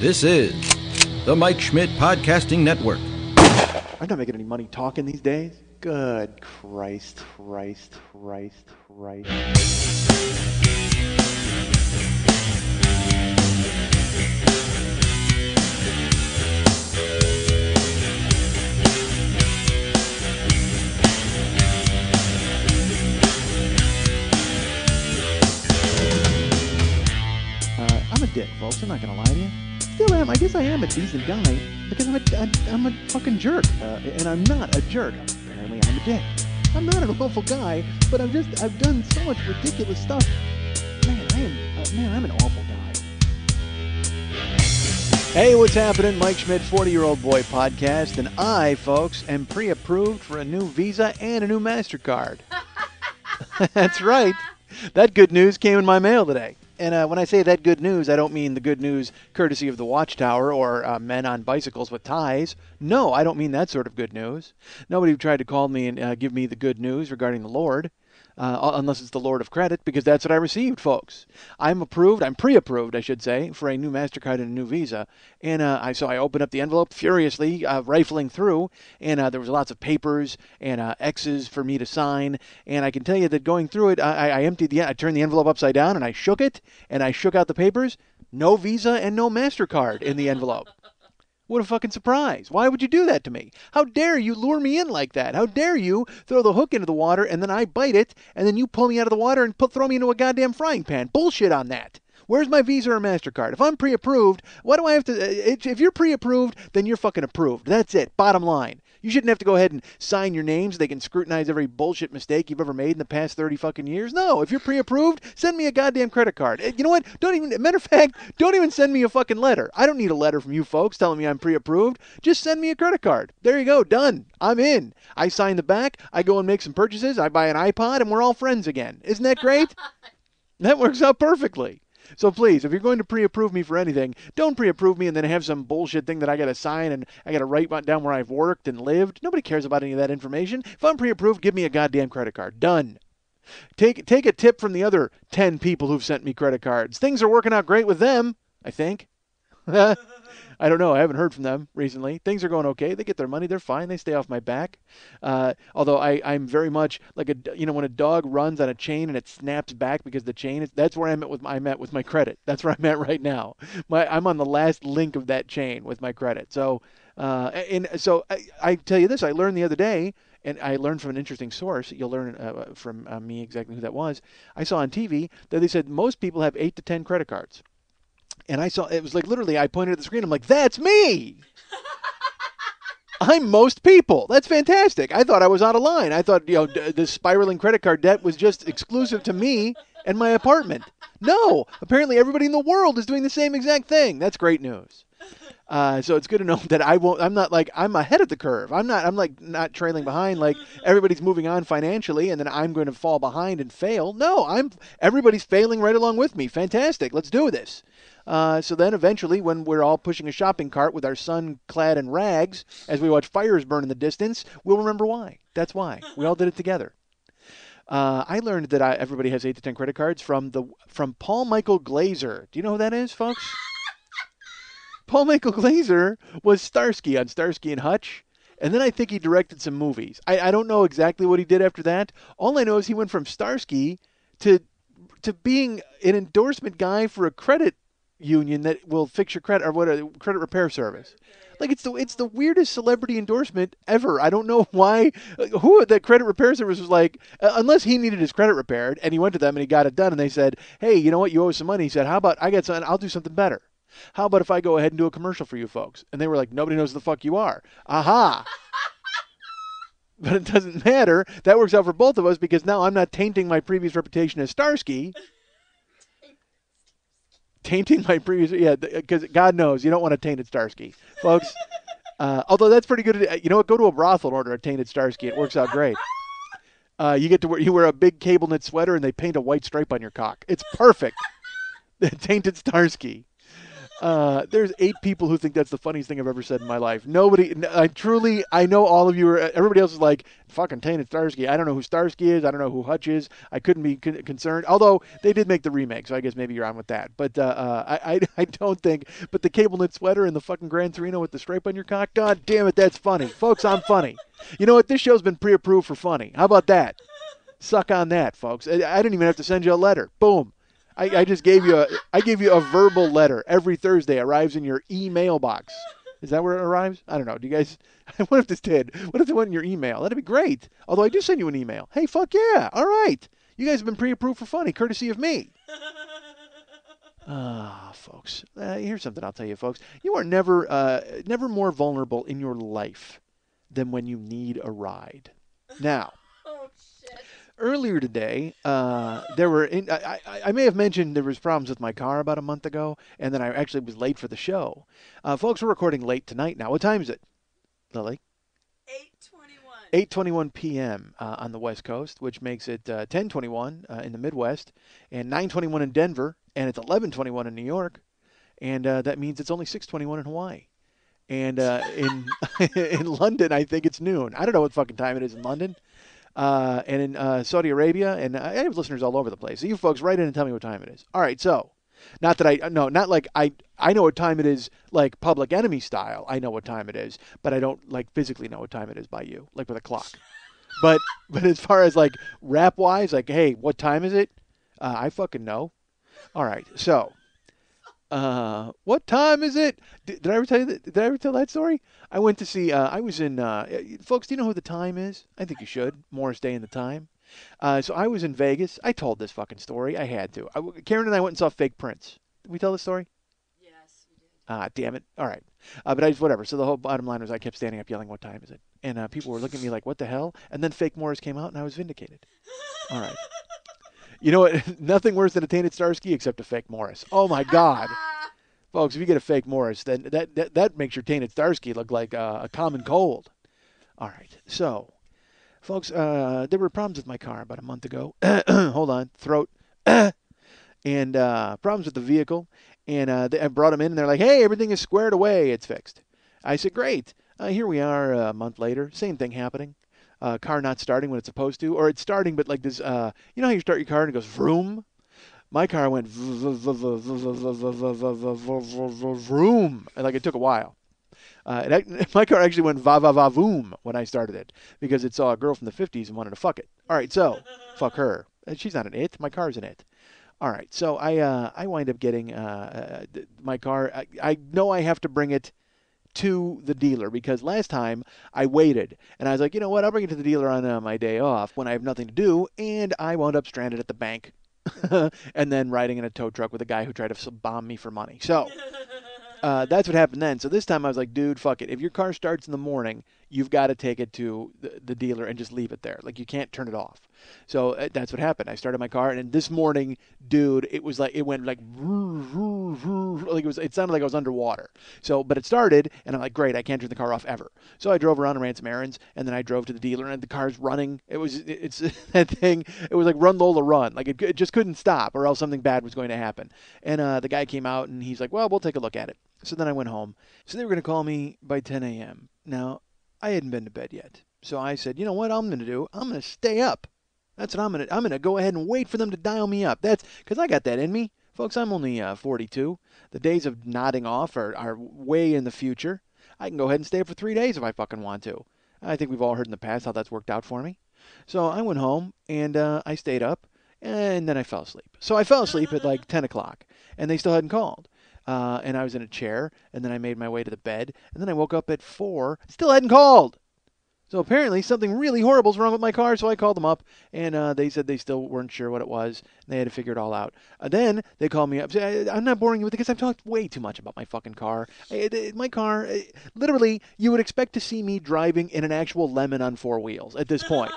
This is the Mike Schmidt Podcasting Network. I'm not making any money talking these days. Good Christ. I'm a dick, folks. I'm not gonna lie to you. Still am. I guess I am a decent guy because I'm a fucking jerk, and I'm not a jerk. Apparently, I'm a dick. I'm not an awful guy, but I've done so much ridiculous stuff. I'm an awful guy. Hey, what's happening? Mike Schmidt, 40-year-old boy podcast, and I, folks, am pre-approved for a new Visa and a new MasterCard. That's right. That good news came in my mail today. And when I say that good news, I don't mean the good news courtesy of the Watchtower or men on bicycles with ties. No, I don't mean that sort of good news. Nobody tried to call me and give me the good news regarding the Lord, unless it's the Lord of Credit, because that's what I received, folks. I'm pre-approved, I should say, for a new MasterCard and a new Visa. And so I opened up the envelope furiously, rifling through, and there was lots of papers and X's for me to sign. And I can tell you that going through it, I turned the envelope upside down and I shook it, and I shook out the papers. No Visa and no MasterCard in the envelope. What a fucking surprise. Why would you do that to me? How dare you lure me in like that? How dare you throw the hook into the water and then I bite it and then you pull me out of the water and throw me into a goddamn frying pan? Bullshit on that. Where's my Visa or MasterCard? If I'm pre-approved, why do I have to... If you're pre-approved, then you're fucking approved. That's it. Bottom line. You shouldn't have to go ahead and sign your names. They can scrutinize every bullshit mistake you've ever made in the past 30 fucking years. No, if you're pre-approved, send me a goddamn credit card. You know what? Matter of fact, don't even send me a fucking letter. I don't need a letter from you folks telling me I'm pre-approved. Just send me a credit card. There you go. Done. I'm in. I sign the back. I go and make some purchases. I buy an iPod and we're all friends again. Isn't that great? That works out perfectly. So please, if you're going to pre-approve me for anything, don't pre-approve me and then have some bullshit thing that I got to sign and I got to write down where I've worked and lived. Nobody cares about any of that information. If I'm pre-approved, give me a goddamn credit card. Done. Take a tip from the other 10 people who've sent me credit cards. Things are working out great with them, I think. I don't know. I haven't heard from them recently. Things are going okay. They get their money. They're fine. They stay off my back. Although I'm very much like when a dog runs on a chain and it snaps back because the chain that's where I'm at with my credit. That's where I'm at right now. I'm on the last link of that chain with my credit. So I tell you this. I learned the other day, and I learned from an interesting source. You'll learn from me exactly who that was. I saw on TV that they said most people have 8 to 10 credit cards. And I saw, it was like literally, I pointed at the screen. I'm like, that's me. I'm most people. That's fantastic. I thought I was out of line. I thought, the spiraling credit card debt was just exclusive to me and my apartment. No, apparently everybody in the world is doing the same exact thing. That's great news. So it's good to know that I'm ahead of the curve. I'm not trailing behind like everybody's moving on financially and then I'm going to fall behind and fail. No, everybody's failing right along with me. Fantastic. Let's do this. So then eventually when we're all pushing a shopping cart with our son clad in rags as we watch fires burn in the distance, we'll remember why. That's why. We all did it together. I learned that everybody has 8 to 10 credit cards from Paul Michael Glazer. Do you know who that is, folks? Paul Michael Glazer was Starsky on Starsky and Hutch, and then I think he directed some movies. I don't know exactly what he did after that. All I know is he went from Starsky to being an endorsement guy for a credit union that will fix your credit, or what, a credit repair service. Like it's the weirdest celebrity endorsement ever. I don't know why. Who the credit repair service was like, unless he needed his credit repaired, and he went to them and he got it done, and they said, "Hey, you know what? You owe us some money." He said, "How about I get something? I'll do something better. How about if I go ahead and do a commercial for you folks?" And they were like, "Nobody knows who the fuck you are." Aha. But it doesn't matter. That works out for both of us because now I'm not tainting my previous reputation as Starsky. Tainting my previous, because God knows you don't want a tainted Starsky, folks. Although that's pretty good. You know what? Go to a brothel and order a tainted Starsky. It works out great. You wear a big cable knit sweater and they paint a white stripe on your cock. It's perfect. The tainted Starsky. There's 8 people who think that's the funniest thing I've ever said in my life. Nobody, I know all of you are, everybody else is like, fucking Tainted Starsky. I don't know who Starsky is. I don't know who Hutch is. I couldn't be concerned. Although, they did make the remake, so I guess maybe you're on with that. But I don't think, but the cable knit sweater and the fucking Gran Torino with the stripe on your cock, god damn it, that's funny. Folks, I'm funny. You know what? This show's been pre-approved for funny. How about that? Suck on that, folks. I didn't even have to send you a letter. Boom. I just gave you a verbal letter. Every Thursday arrives in your email box. Is that where it arrives? I don't know. Do you guys? What if this did? What if it went in your email? That'd be great. Although I do send you an email. Hey, fuck yeah! All right, you guys have been pre-approved for funny, courtesy of me. Folks. Here's something I'll tell you, folks. You are never more vulnerable in your life than when you need a ride. Now. Oh shit. Earlier today, there were. I may have mentioned there was problems with my car about a month ago, and then I actually was late for the show. Folks, we're recording late tonight now. What time is it, Lily? 8:21. 8:21 p.m. On the West Coast, which makes it 10:21 in the Midwest, and 9:21 in Denver, and it's 11:21 in New York, and that means it's only 6:21 in Hawaii. And in London, I think it's noon. I don't know what fucking time it is in London. And in Saudi Arabia, and I have listeners all over the place. So you folks write in and tell me what time it is. All right, so not like I know what time it is, like Public Enemy style. I know what time it is, but I don't like physically know what time it is by you, like with a clock. But as far as like rap wise, like hey, what time is it? I fucking know. All right, so. What time is it? Did I ever tell you that? Did I ever tell that story? I went to see. I was in. Folks, do you know who the Time is? I think you should. Morris Day and the Time. So I was in Vegas. I told this fucking story. I had to. Karen and I went and saw Fake Prince. Did we tell this story? Yes, we did. Damn it. All right. But I just whatever. So the whole bottom line was I kept standing up yelling, "What time is it?" And people were looking at me like, "What the hell?" And then Fake Morris came out, and I was vindicated. All right. You know what? Nothing worse than a Tainted Starsky except a Fake Morris. Oh my God. Folks, if you get a Fake Morris, then that makes your Tainted Starsky look like a common cold. All right. So, folks, there were problems with my car about a month ago. Hold on. Throat. And problems with the vehicle. And I brought them in, and they're like, hey, everything is squared away. It's fixed. I said, great. Here we are a month later. Same thing happening. Car not starting when it's supposed to. Or it's starting, but like this, you know how you start your car and it goes vroom? My car went vroom, like it took a while. My car actually went va-va-va-voom when I started it because it saw a girl from the 50s and wanted to fuck it. All right, so fuck her. She's not an it. My car's an it. All right, so I wind up getting my car. I know I have to bring it to the dealer because last time I waited and I was like, you know what? I'll bring it to the dealer on my day off when I have nothing to do, and I wound up stranded at the bank. And then riding in a tow truck with a guy who tried to bomb me for money. So that's what happened then. So this time I was like, dude, fuck it. If your car starts in the morning, you've got to take it to the dealer and just leave it there. Like you can't turn it off. So that's what happened. I started my car, and this morning, dude, it was like it went like it sounded like I was underwater. So, but it started, and I'm like, great, I can't turn the car off ever. So I drove around and ran some errands, and then I drove to the dealer, and the car's running. It's that thing. It was like run Lola run. Like it just couldn't stop, or else something bad was going to happen. And the guy came out, and he's like, well, we'll take a look at it. So then I went home. So they were going to call me by 10 a.m. Now, I hadn't been to bed yet. So I said, you know what I'm going to do? I'm going to stay up. That's what I'm going to go ahead and wait for them to dial me up. That's because I got that in me. Folks, I'm only 42. The days of nodding off are way in the future. I can go ahead and stay up for 3 days if I fucking want to. I think we've all heard in the past how that's worked out for me. So I went home, and I stayed up, and then I fell asleep. So I fell asleep at like 10 o'clock, and they still hadn't called. And I was in a chair, and then I made my way to the bed, and then I woke up at 4, still hadn't called. So apparently something really horrible is wrong with my car, so I called them up, and they said they still weren't sure what it was. They had to figure it all out. Then they called me up. I'm not boring you with it because I've talked way too much about my fucking car. My car, literally, you would expect to see me driving in an actual lemon on 4 wheels at this point.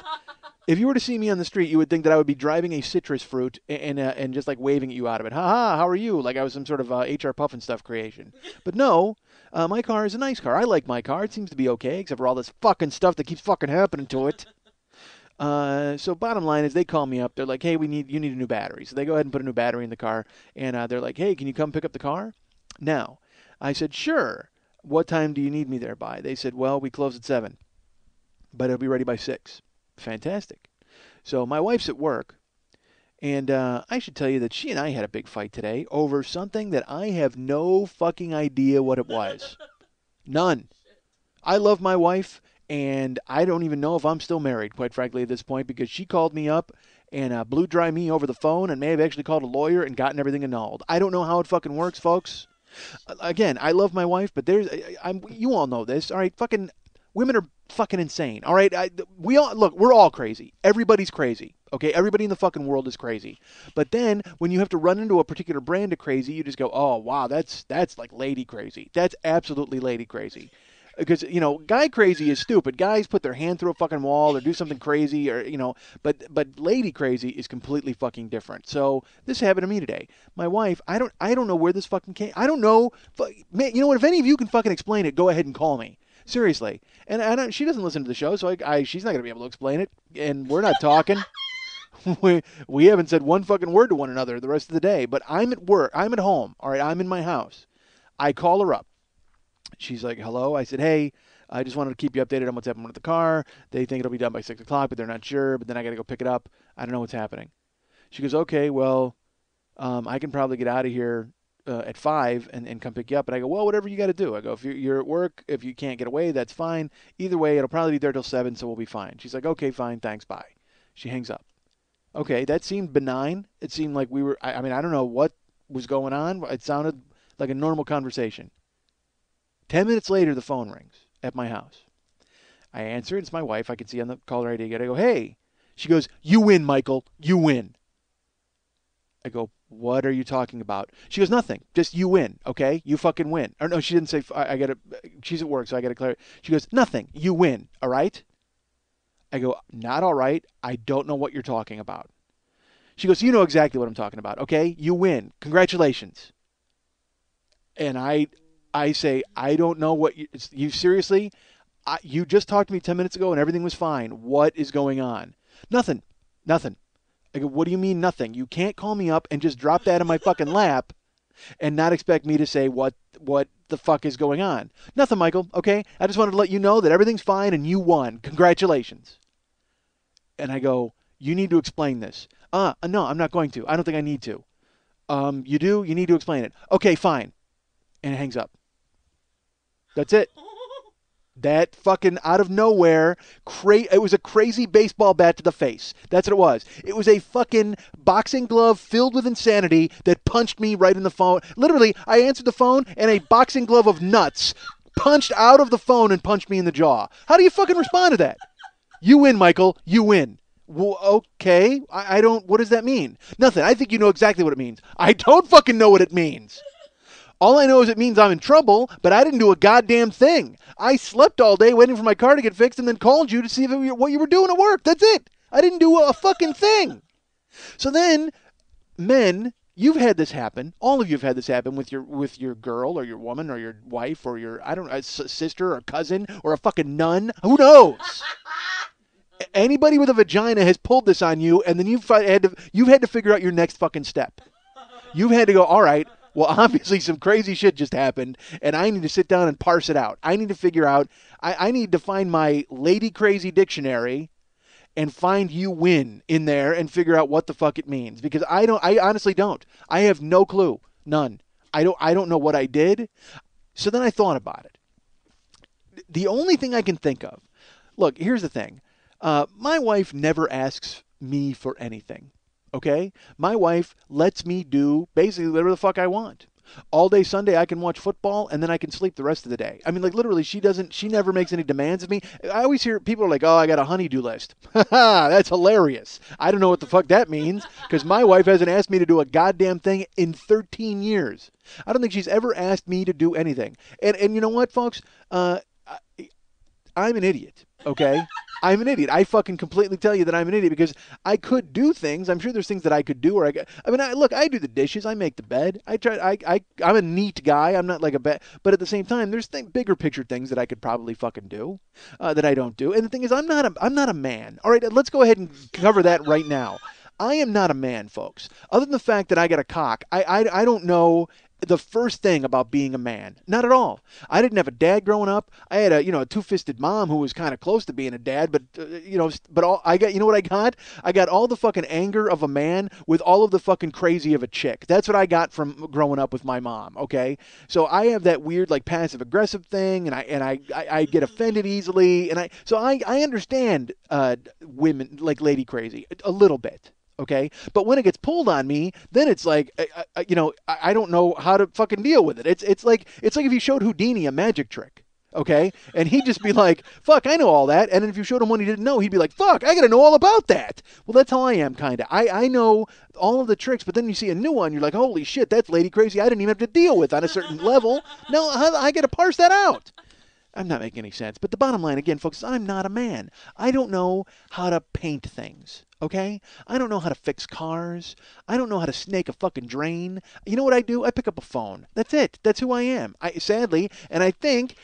If you were to see me on the street, you would think that I would be driving a citrus fruit and just like waving at you out of it. Ha ha, how are you? Like I was some sort of HR Puffin stuff creation. But no, my car is a nice car. I like my car. It seems to be okay, except for all this fucking stuff that keeps fucking happening to it. So bottom line is they call me up. They're like, hey, you need a new battery. So they go ahead and put a new battery in the car. And they're like, hey, can you come pick up the car? Now, I said, sure. What time do you need me there by? They said, well, we close at 7, but it'll be ready by 6. Fantastic. So my wife's at work, and I should tell you that she and I had a big fight today over something that I have no fucking idea what it was. None. I love my wife, and I don't even know if I'm still married, quite frankly, at this point, because she called me up and blew dry me over the phone and may have actually called a lawyer and gotten everything annulled. I don't know how it fucking works, folks. Again, I love my wife, but you all know this, all right? Fucking women are fucking insane, all right? We're all crazy. Everybody's crazy, okay? Everybody in the fucking world is crazy. But then when you have to run into a particular brand of crazy, you just go, oh wow, that's like lady crazy. That's absolutely lady crazy. Because, guy crazy is stupid. Guys put their hand through a fucking wall or do something crazy or, but lady crazy is completely fucking different. So this happened to me today. My wife, I don't know where this fucking came. I don't know. Man, you know what? If any of you can fucking explain it, go ahead and call me. Seriously. And she doesn't listen to the show, so she's not going to be able to explain it. And we're not talking. we haven't said one fucking word to one another the rest of the day. But I'm at work. I'm at home. All right. I'm in my house. I call her up. She's like, hello. I said, hey, I just wanted to keep you updated on what's happening with the car. They think it'll be done by 6 o'clock, but they're not sure. But then I got to go pick it up. I don't know what's happening. She goes, okay, well, I can probably get out of here at 5 and come pick you up. And I go, well, whatever you got to do. I go, if you're at work, if you can't get away, that's fine. Either way, it'll probably be there till 7, so we'll be fine. She's like, okay, fine, thanks, bye. She hangs up. Okay, that seemed benign. It seemed like we were, I don't know what was going on. It sounded like a normal conversation. 10 minutes later, the phone rings at my house. I answer it. It's my wife. I can see on the caller ID. I go, hey. She goes, you win, Michael. You win. I go, what are you talking about? She goes, nothing. Just you win, okay? You fucking win. Or no, she didn't say, she's at work, so I got to clarify. She goes, nothing. You win, all right? I go, not all right. I don't know what you're talking about. She goes, you know exactly what I'm talking about, okay? You win. Congratulations. And I say, I don't know what you seriously, you just talked to me 10 minutes ago and everything was fine. What is going on? Nothing. I go, what do you mean nothing? You can't call me up and just drop that in my fucking lap and not expect me to say what the fuck is going on. Nothing, Michael, okay? I just wanted to let you know that everything's fine and you won. Congratulations. And I go, you need to explain this. No, I'm not going to. I don't think I need to. You do? You need to explain it. Okay, fine. And it hangs up. That's it. That fucking out of nowhere, it was a crazy baseball bat to the face. That's what it was. It was a fucking boxing glove filled with insanity that punched me right in the phone. Literally, I answered the phone and a boxing glove of nuts punched out of the phone and punched me in the jaw. How do you fucking respond to that? You win, Michael. You win. Well, okay. I don't, what does that mean? Nothing. I think you know exactly what it means. I don't fucking know what it means. All I know is it means I'm in trouble, but I didn't do a goddamn thing. I slept all day waiting for my car to get fixed and then called you to see what you were doing at work. That's it. I didn't do a fucking thing. So then, men, you've had this happen. All of you have had this happen with your girl or your woman or your wife or your, sister or cousin or a fucking nun. Who knows? Anybody with a vagina has pulled this on you, and then you've had to figure out your next fucking step. You've had to go, all right, well, obviously some crazy shit just happened, and I need to sit down and parse it out. I need to figure out, I need to find my lady crazy dictionary and find you win in there and figure out what the fuck it means. Because I honestly don't. I have no clue. None. I don't know what I did. So then I thought about it. The only thing I can think of, look, here's the thing. My wife never asks me for anything. Okay? My wife lets me do basically whatever the fuck I want. All day Sunday I can watch football and then I can sleep the rest of the day. I mean, like literally she never makes any demands of me. I always hear people are like, oh, I got a honey-do list. That's hilarious. I don't know what the fuck that means because my wife hasn't asked me to do a goddamn thing in 13 years. I don't think she's ever asked me to do anything. And you know what, folks? I'm an idiot, okay? I'm an idiot. I fucking completely tell you that I'm an idiot because I could do things. I'm sure there's things that I could do. I do the dishes. I make the bed. I'm a neat guy. I'm not like a bad. But at the same time, there's bigger picture things that I could probably fucking do that I don't do. And the thing is, I'm not a man. All right, let's go ahead and cover that right now. I am not a man, folks. Other than the fact that I got a cock, I don't know the first thing about being a man. Not at all. I didn't have a dad growing up. I had a two-fisted mom who was kind of close to being a dad, but I got, you know what I got? I got all the fucking anger of a man with all of the fucking crazy of a chick. That's what I got from growing up with my mom, okay? So I have that weird like passive aggressive thing, and I get offended easily, and I understand women like lady crazy a little bit. Okay, but when it gets pulled on me, then it's like, I don't know how to fucking deal with it. It's like if you showed Houdini a magic trick, okay, and he'd just be like, "Fuck, I know all that," and then if you showed him one he didn't know, he'd be like, "Fuck, I gotta know all about that." Well, that's how I am, kind of. I know all of the tricks, but then you see a new one, you're like, "Holy shit, that's lady crazy. I didn't even have to deal with on a certain level. No, I gotta parse that out." I'm not making any sense. But the bottom line, again, folks, is I'm not a man. I don't know how to paint things, okay? I don't know how to fix cars. I don't know how to snake a fucking drain. You know what I do? I pick up a phone. That's it. That's who I am. Sadly, and I think,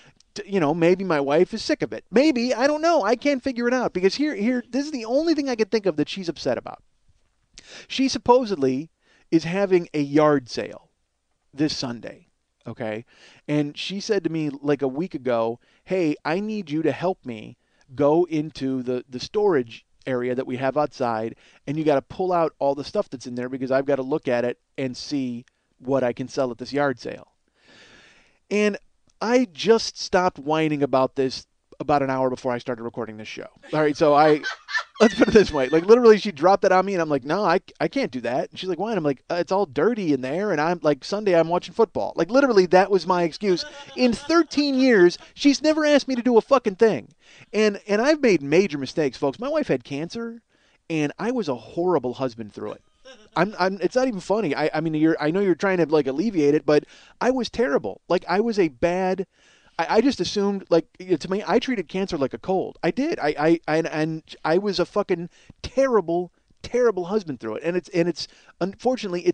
maybe my wife is sick of it. Maybe. I don't know. I can't figure it out. Because here, this is the only thing I can think of that she's upset about. She supposedly is having a yard sale this Sunday. Okay. And she said to me like a week ago, "Hey, I need you to help me go into the storage area that we have outside, and you got to pull out all the stuff that's in there because I've got to look at it and see what I can sell at this yard sale." And I just stopped whining about this about an hour before I started recording this show. All right. So let's put it this way. Like, literally, she dropped that on me, and I'm like, "No, I can't do that." And she's like, "Why?" And I'm like, "It's all dirty in there." And I'm like, "Sunday, I'm watching football." Like, literally, that was my excuse. In 13 years, she's never asked me to do a fucking thing. And I've made major mistakes, folks. My wife had cancer, and I was a horrible husband through it. It's not even funny. I mean, I know you're trying to, like, alleviate it, but I was terrible. Like, I was a bad... I just assumed, like, to me, I treated cancer like a cold. I did. I was a fucking terrible, terrible husband through it. And it's unfortunately,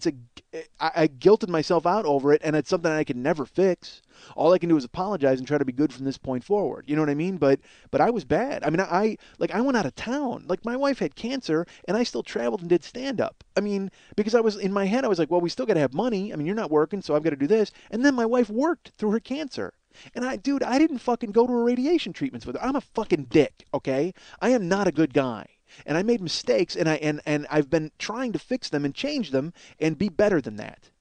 I guilted myself out over it, and it's something I can never fix. All I can do is apologize and try to be good from this point forward. You know what I mean? But I was bad. I mean, I went out of town. Like, my wife had cancer, and I still traveled and did stand-up. I mean, because in my head, I was like, well, we still got to have money. I mean, you're not working, so I've got to do this. And then my wife worked through her cancer. And I didn't fucking go to her radiation treatments with her. I'm a fucking dick, okay? I am not a good guy. And I made mistakes, and I've been trying to fix them and change them and be better than that.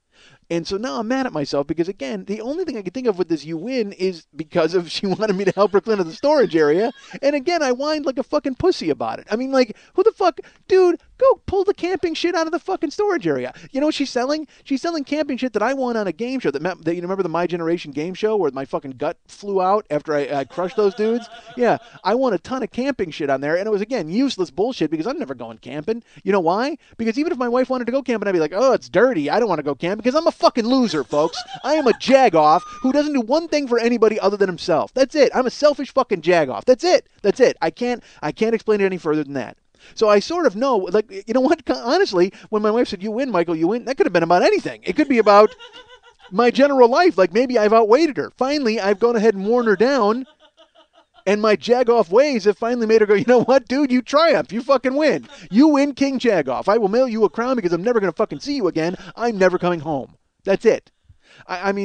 And so now I'm mad at myself because, again, the only thing I can think of with this "you win" is because of she wanted me to help her clean up the storage area. And again, I whined like a fucking pussy about it. I mean, like, who the fuck? Dude, go pull the camping shit out of the fucking storage area. You know what she's selling? She's selling camping shit that I won on a game show. That you remember the My Generation game show where my fucking gut flew out after I crushed those dudes? Yeah, I won a ton of camping shit on there. And it was, again, useless bullshit because I'm never going camping. You know why? Because even if my wife wanted to go camping, I'd be like, "Oh, it's dirty. I don't want to go camping," because I'm a fucking loser, folks. I am a jagoff who doesn't do one thing for anybody other than himself. That's it. I'm a selfish fucking jagoff. That's it. That's it. I can't explain it any further than that. So I sort of know, like, you know what? Honestly, when my wife said, "You win, Michael, you win," that could have been about anything. It could be about my general life. Like, maybe I've outweighted her. Finally, I've gone ahead and worn her down. And my jagoff ways have finally made her go, "You know what, dude? You triumph. You fucking win. You win, King Jagoff. I will mail you a crown because I'm never going to fucking see you again. I'm never coming home." That's it. I'm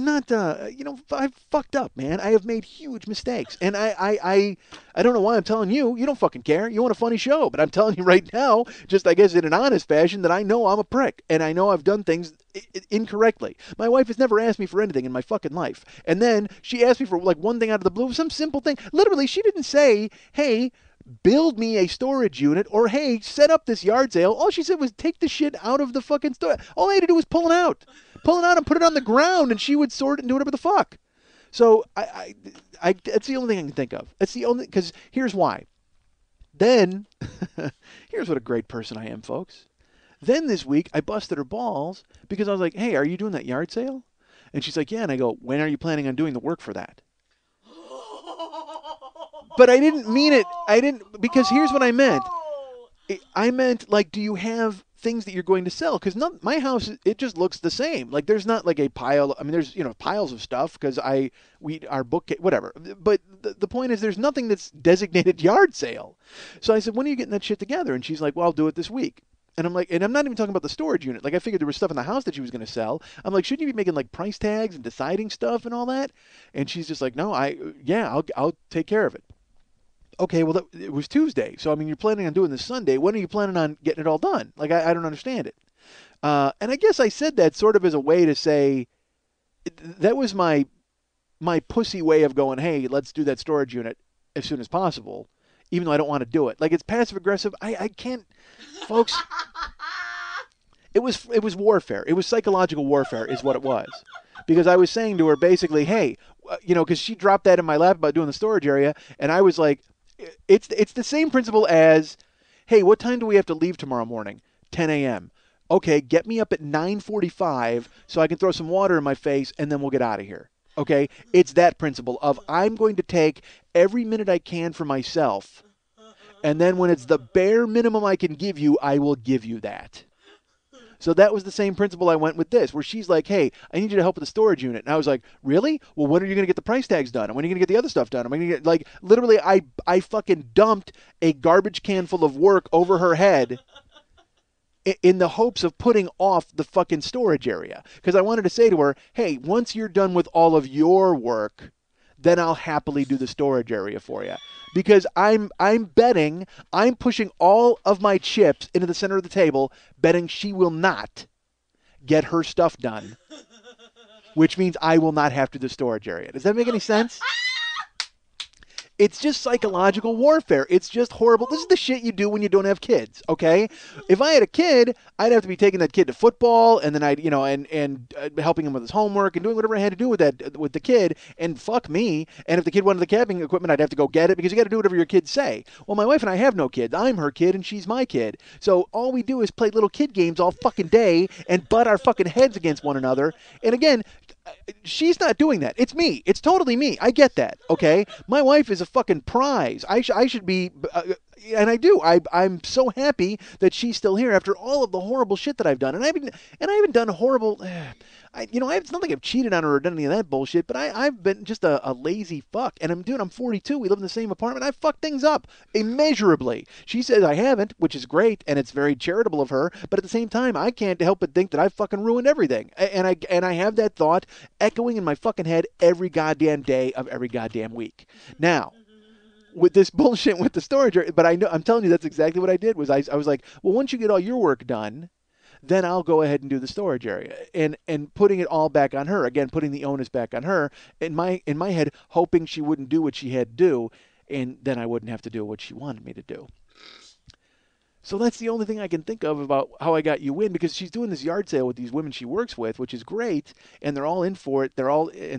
not, I've fucked up, man. I have made huge mistakes. And I don't know why I'm telling you. You don't fucking care. You want a funny show. But I'm telling you right now, just I guess in an honest fashion, that I know I'm a prick. And I know I've done things incorrectly. My wife has never asked me for anything in my fucking life. And then she asked me for, like, one thing out of the blue, some simple thing. Literally, she didn't say, "Hey, build me a storage unit," or, "Hey, set up this yard sale." All she said was, "Take the shit out of the fucking store." All I had to do was pull it out and put it on the ground, and she would sort it and do whatever the fuck. So that's the only thing I can think of. That's the only, because here's why. Then, here's what a great person I am, folks. Then this week, I busted her balls because I was like, "Hey, are you doing that yard sale?" And she's like, "Yeah." And I go, "When are you planning on doing the work for that?" But I didn't mean it. Because here's what I meant. I meant, like, do you have things that you're going to sell? Because my house, it just looks the same. Like, there's not like a pile. I mean, there's, piles of stuff because our book, whatever. But the point is, there's nothing that's designated yard sale. So I said, "When are you getting that shit together?" And she's like, "Well, I'll do it this week." And I'm like, and I'm not even talking about the storage unit. Like, I figured there was stuff in the house that she was going to sell. I'm like, shouldn't you be making like price tags and deciding stuff and all that? And she's just like, no, I'll take care of it. Okay, well, it was Tuesday. So, I mean, you're planning on doing this Sunday. When are you planning on getting it all done? Like, I don't understand it. And I guess I said that sort of as a way to say that was my pussy way of going, hey, let's do that storage unit as soon as possible, even though I don't want to do it. Like, it's passive aggressive. I can't, folks. It was warfare. It was psychological warfare is what it was. Because I was saying to her basically, hey, because she dropped that in my lap about doing the storage area, and I was like, it's the same principle as, hey, what time do we have to leave tomorrow morning? 10 a.m. Okay, get me up at 9:45 so I can throw some water in my face, and then we'll get out of here. Okay? It's that principle of I'm going to take every minute I can for myself, and then when it's the bare minimum I can give you, I will give you that. So that was the same principle I went with this, where she's like, hey, I need you to help with the storage unit. And I was like, really? Well, when are you going to get the price tags done? And when are you going to get the other stuff done? Am I going to get, like, literally, I fucking dumped a garbage can full of work over her head in the hopes of putting off the fucking storage area. Because I wanted to say to her, hey, once you're done with all of your work, then I'll happily do the storage area for you. Because I'm betting, I'm pushing all of my chips into the center of the table, betting she will not get her stuff done, which means I will not have to do the storage area. Does that make any sense? It's just psychological warfare. It's just horrible. This is the shit you do when you don't have kids, okay? If I had a kid, I'd have to be taking that kid to football, and then I'd, and helping him with his homework and doing whatever I had to do with the kid, and fuck me. And if the kid wanted the camping equipment, I'd have to go get it because you got to do whatever your kids say. Well, my wife and I have no kids. I'm her kid, and she's my kid. So all we do is play little kid games all fucking day and butt our fucking heads against one another. And again, she's not doing that. It's me. It's totally me. I get that, okay? My wife is a fucking prize. I should be, and I do. I'm so happy that she's still here after all of the horrible shit that I've done. And I haven't done horrible. It's not like I've cheated on her or done any of that bullshit, but I've been just a lazy fuck. And I'm 42. We live in the same apartment. I fucked things up immeasurably. She says I haven't, which is great, and it's very charitable of her. But at the same time, I can't help but think that I've fucking ruined everything. And I have that thought echoing in my fucking head every goddamn day of every goddamn week. Now, with this bullshit with the storage, but I'm telling you, that's exactly what I did. Was I was like, well, once you get all your work done, then I'll go ahead and do the storage area, and putting it all back on her again, putting the onus back on her in my head, hoping she wouldn't do what she had to do, and then I wouldn't have to do what she wanted me to do. So that's the only thing I can think of about how I got you in, because she's doing this yard sale with these women she works with, which is great, and they're all in for it. They're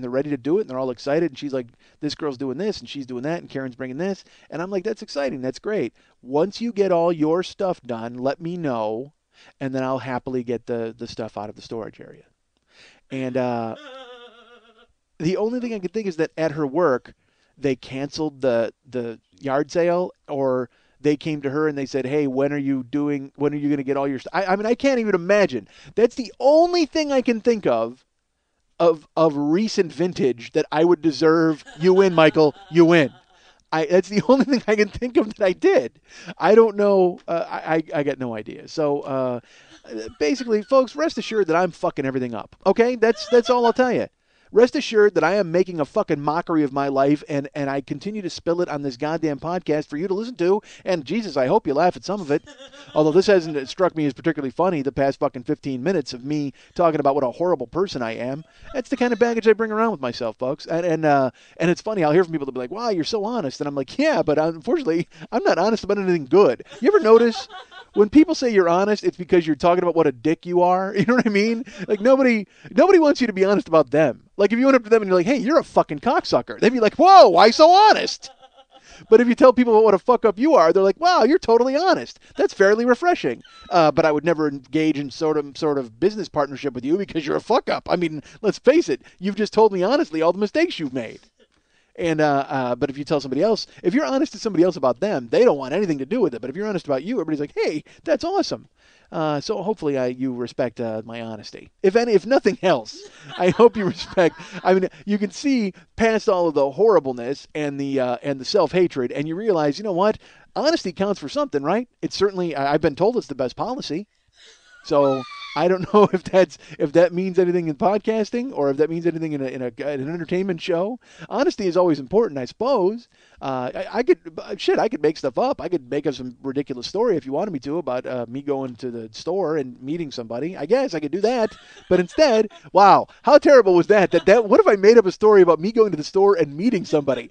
ready to do it, and they're all excited, and she's like, this girl's doing this, and she's doing that, and Karen's bringing this, and I'm like, that's exciting, that's great. Once you get all your stuff done, let me know, and then I'll happily get the stuff out of the storage area. And the only thing I can think is that at her work, they canceled the yard sale, or they came to her and they said, hey, when are you going to get all your stuff? I mean, I can't even imagine. That's the only thing I can think of recent vintage that I would deserve. You win, Michael. You win. That's the only thing I can think of that I did. I don't know. I got no idea. So basically, folks, rest assured that I'm fucking everything up. Okay? That's all I'll tell you. Rest assured that I am making a fucking mockery of my life, and I continue to spill it on this goddamn podcast for you to listen to. And Jesus, I hope you laugh at some of it. Although this hasn't struck me as particularly funny the past fucking 15 minutes of me talking about what a horrible person I am. That's the kind of baggage I bring around with myself, folks. And it's funny, I'll hear from people that be like, wow, you're so honest. And I'm like, yeah, but unfortunately, I'm not honest about anything good. You ever notice when people say you're honest, it's because you're talking about what a dick you are? You know what I mean? Like, nobody wants you to be honest about them. Like, if you went up to them and you're like, hey, you're a fucking cocksucker, they'd be like, whoa, why so honest? But if you tell people what a fuck up you are, they're like, wow, you're totally honest. That's fairly refreshing. But I would never engage in sort of business partnership with you because you're a fuck up. I mean, let's face it, you've just told me honestly all the mistakes you've made. And but if you tell somebody else, if you're honest to somebody else about them, they don't want anything to do with it. But if you're honest about you, everybody's like, hey, that's awesome. So hopefully you respect my honesty. If nothing else, I hope you respect. I mean, you can see past all of the horribleness and the self-hatred, and you realize, you know what? Honesty counts for something, right? It's certainly. I've been told it's the best policy. So I don't know if that means anything in podcasting or if that means anything in an entertainment show. Honesty is always important, I suppose. I could make stuff up. I could make up some ridiculous story if you wanted me to about me going to the store and meeting somebody. I guess I could do that. But instead, wow, how terrible was that? What if I made up a story about me going to the store and meeting somebody?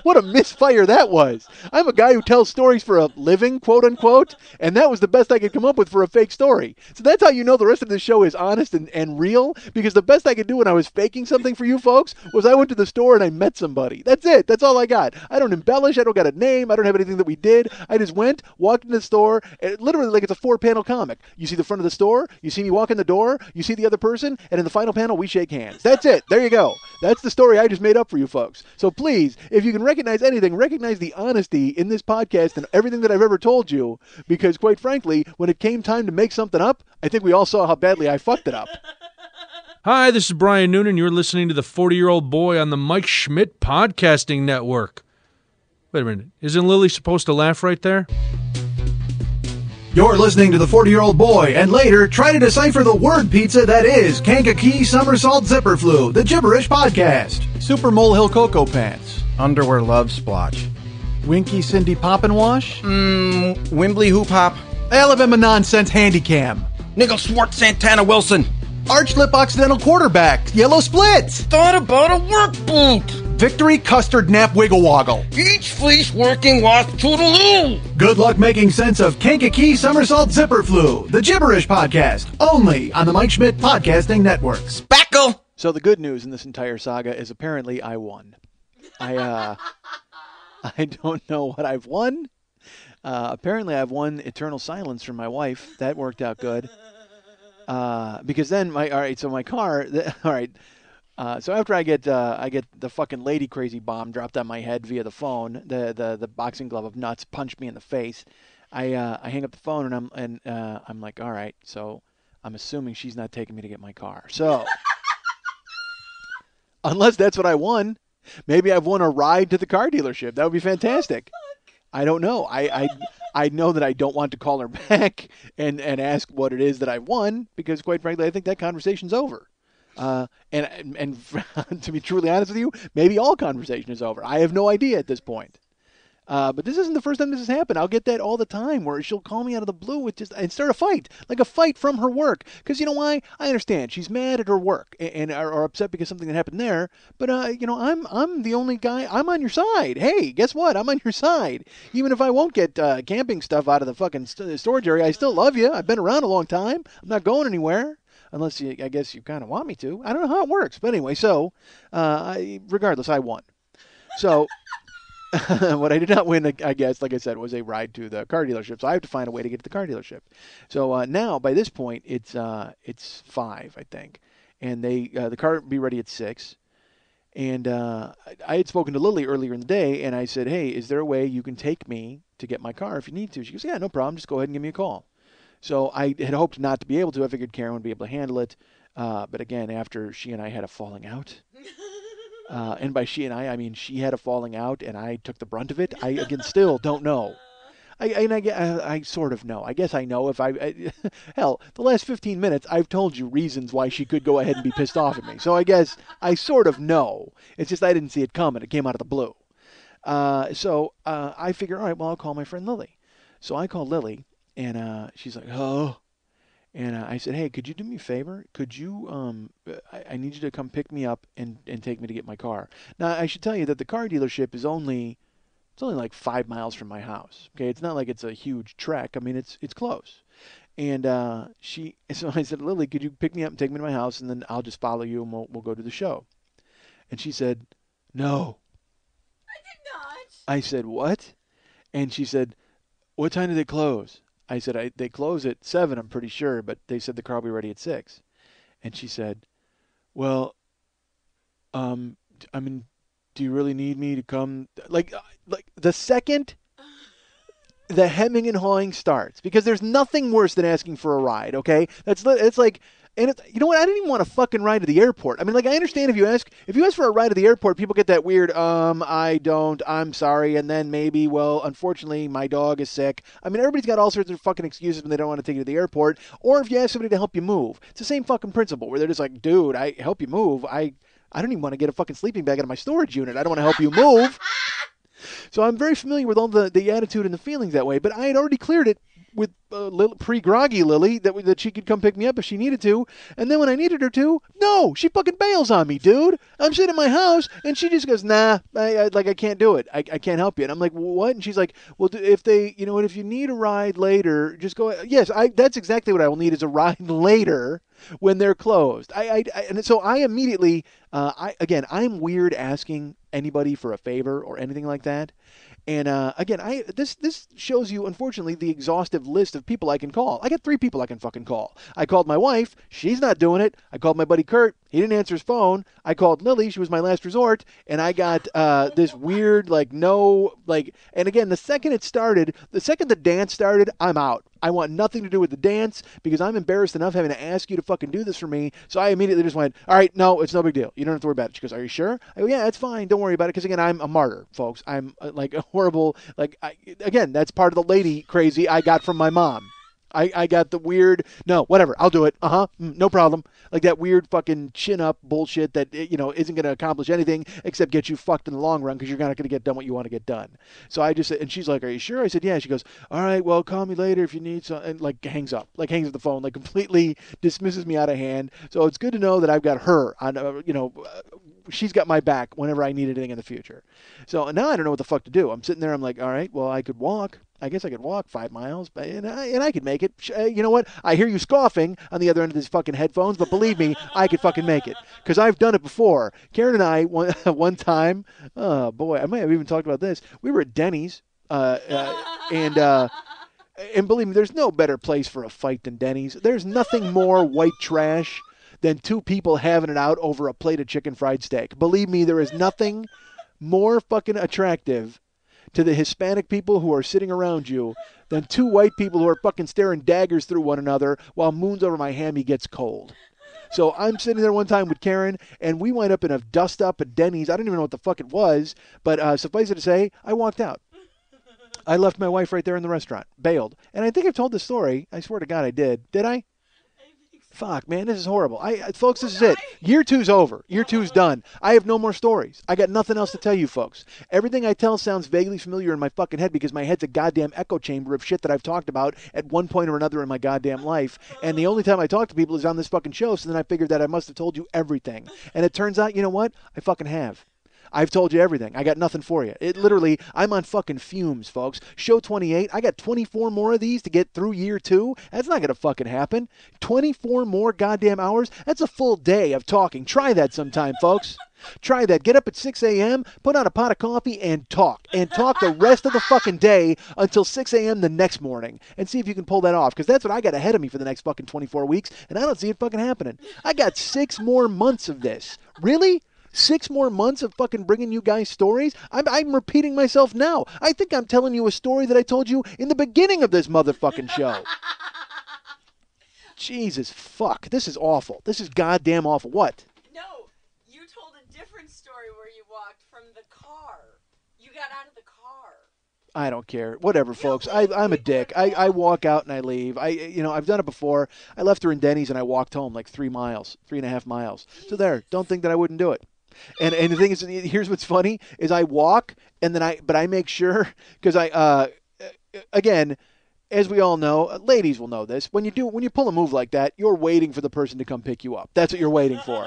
What a misfire that was. I'm a guy who tells stories for a living, quote unquote, and that was the best I could come up with for a fake story. So that's how you know the rest of the show is honest and real, because the best I could do when I was faking something for you folks was I went to the store and I met somebody. That's it. That's all I got. I don't embellish. I don't got a name. I don't have anything that we did. I just went, walked into the store, and literally like it's a 4-panel comic. You see the front of the store, you see me walk in the door, you see the other person, and in the final panel, we shake hands. That's it. There you go. That's the story I just made up for you folks. So please, if you can recognize anything, recognize the honesty in this podcast and everything that I've ever told you, because quite frankly, when it came time to make something up, I think we all saw how badly I fucked it up. Hi, this is Brian Noonan. You're listening to the 40-Year-Old Boy on the Mike Schmidt Podcasting Network. Wait a minute. Isn't Lily supposed to laugh right there? You're listening to the 40-Year-Old Boy, and later, try to decipher the word pizza that is Kankakee Somersault Zipper Flu, the Gibberish Podcast. Super Molehill Cocoa Pants. Underwear Love Splotch. Winky Cindy Poppin' Wash. Wembley Hoop Hop. Alabama Nonsense Handycam. Nickel Swart Santana Wilson. Arch Lip Occidental Quarterback. Yellow Splits. Thought about a work boot. Victory Custard Nap Wiggle Woggle. Each fleece working wasp toodaloo. Good luck making sense of Kankakee Somersault Zipper Flu, the Gibberish Podcast, only on the Mike Schmidt Podcasting Network. Spackle. So the good news in this entire saga is apparently I won. I don't know what I've won. Apparently I've won eternal silence from my wife. That worked out good. Because then my car, so after I get the fucking lady crazy bomb dropped on my head via the phone, the boxing glove of nuts punched me in the face. I hang up the phone and I'm like, all right, so I'm assuming she's not taking me to get my car. So unless that's what I won, maybe I've won a ride to the car dealership. That would be fantastic. I don't know. I know that I don't want to call her back and ask what it is that I won, because quite frankly, I think that conversation's over. And to be truly honest with you, maybe all conversation is over. I have no idea at this point. But this isn't the first time this has happened. I'll get that all the time, where she'll call me out of the blue and start a fight, like a fight from her work. Because you know why? I understand she's mad at her work and are upset because something that happened there. But I'm the only guy. I'm on your side. Hey, guess what? I'm on your side. Even if I won't get camping stuff out of the fucking storage area, I still love you. I've been around a long time. I'm not going anywhere. Unless I guess you kind of want me to. I don't know how it works. But anyway, so regardless, I won. So what I did not win, I guess, like I said, was a ride to the car dealership. So I have to find a way to get to the car dealership. So now, by this point, it's 5, I think. And the car will be ready at 6. And I had spoken to Lily earlier in the day, and I said, hey, is there a way you can take me to get my car if you need to? She goes, yeah, no problem. Just go ahead and give me a call. So I had hoped not to be able to. I figured Karen would be able to handle it. But again, after she and I had a falling out, and by she and I mean she had a falling out and I took the brunt of it, I, again, still don't know. I sort of know. I guess I know if hell, the last 15 minutes, I've told you reasons why she could go ahead and be pissed off at me. So I guess I sort of know. It's just I didn't see it coming. It came out of the blue. So I figure, all right, well, I'll call my friend Lily. So I call Lily. And she's like, oh. And I said, hey, could you do me a favor? Could you, I need you to come pick me up and take me to get my car. Now, I should tell you that the car dealership is only like 5 miles from my house. Okay, it's not like it's a huge trek. I mean, it's close. And so I said, Lily, could you pick me up and take me to my house, and then I'll just follow you and we'll go to the show. And she said, no. I did not. I said, what? And she said, what time do they close? I said, they close at 7, I'm pretty sure, but they said the car will be ready at 6. And she said, well, I mean, do you really need me to come? Like the second the hemming and hawing starts, because there's nothing worse than asking for a ride. Okay, it's like. And you know what? I didn't even want a fucking ride to the airport. I mean, like, I understand if you ask for a ride to the airport, people get that weird, I don't, I'm sorry, and then maybe, well, unfortunately, my dog is sick. I mean, everybody's got all sorts of fucking excuses when they don't want to take you to the airport. Or if you ask somebody to help you move, it's the same fucking principle where they're just like, dude, I help you move. I don't even want to get a fucking sleeping bag out of my storage unit. I don't want to help you move. So I'm very familiar with all the attitude and the feelings that way, but I had already cleared it with pre-groggy Lily that she could come pick me up if she needed to. And then when I needed her to, no, she fucking bails on me, dude. I'm sitting in my house and she just goes, nah, I can't do it. I can't help you. And I'm like, what? And she's like, well, if you need a ride later, just go. Yes, that's exactly what I will need, is a ride later when they're closed. And so I immediately, I'm weird asking anybody for a favor or anything like that. And again, this shows you, unfortunately, the exhaustive list of people I can call. I got 3 people I can fucking call. I called my wife. She's not doing it. I called my buddy Kurt. He didn't answer his phone. I called Lily. She was my last resort. And I got this weird, and again, the second the dance started, I'm out. I want nothing to do with the dance because I'm embarrassed enough having to ask you to fucking do this for me. So I immediately just went, all right, no, it's no big deal. You don't have to worry about it. She goes, are you sure? I go, yeah, it's fine. Don't worry about it. Because again, I'm a martyr, folks. I'm like a horrible, again, that's part of the lady crazy I got from my mom. I got the weird, no, whatever, I'll do it. No problem. Like that weird fucking chin up bullshit that, isn't going to accomplish anything except get you fucked in the long run because you're not going to get done what you want to get done. So I just, and she's like, are you sure? I said, yeah. She goes, all right, well, call me later if you need something. And hangs up the phone, completely dismisses me out of hand. So it's good to know that I've got her on, she's got my back whenever I need anything in the future. So now I don't know what the fuck to do. I'm sitting there, I'm like, all right, well, I could walk. I guess I could walk 5 miles, and I could make it. You know what? I hear you scoffing on the other end of these fucking headphones, but believe me, I could fucking make it. Because I've done it before. Karen and I, one time, oh boy, I might have even talked about this. We were at Denny's, and believe me, there's no better place for a fight than Denny's. There's nothing more white trash than 2 people having it out over a plate of chicken fried steak. Believe me, there is nothing more fucking attractive to the Hispanic people who are sitting around you than 2 white people who are fucking staring daggers through one another while moons over my hammy gets cold. So I'm sitting there one time with Karen, and we wind up in a dust-up at Denny's. I don't even know what the fuck it was, but suffice it to say, I walked out. I left my wife right there in the restaurant, bailed. And I think I've told this story. I swear to God I did. Did I? Fuck, man, this is horrible. Folks, this is it. Year 2's over. Year 2's done. I have no more stories. I got nothing else to tell you folks. Everything I tell sounds vaguely familiar in my fucking head because my head's a goddamn echo chamber of shit that I've talked about at one point or another in my goddamn life. And the only time I talk to people is on this fucking show, so then I figured that I must have told you everything. And it turns out, you know what? I fucking have. I've told you everything. I got nothing for you. It literally, I'm on fucking fumes, folks. Show 28. I got 24 more of these to get through year 2. That's not going to fucking happen. 24 more goddamn hours? That's a full day of talking. Try that sometime, folks. Try that. Get up at 6 a.m., put on a pot of coffee, and talk. And talk the rest of the fucking day until 6 a.m. the next morning. And see if you can pull that off. Because that's what I got ahead of me for the next fucking 24 weeks. And I don't see it fucking happening. I got 6 more months of this. Really? 6 more months of fucking bringing you guys stories? I'm repeating myself now. I think I'm telling you a story that I told you in the beginning of this motherfucking show. Jesus fuck. This is awful. This is goddamn awful. What? No, you told a different story where you walked from the car. You got out of the car. I don't care. Whatever, folks. I'm a dick. I walk out and I leave. I've done it before. I left her in Denny's and I walked home like 3.5 miles. So there. Don't think that I wouldn't do it. And the thing is, here's what's funny is I walk and then I make sure because again, as we all know, ladies will know this. When you pull a move like that, you're waiting for the person to come pick you up. That's what you're waiting for.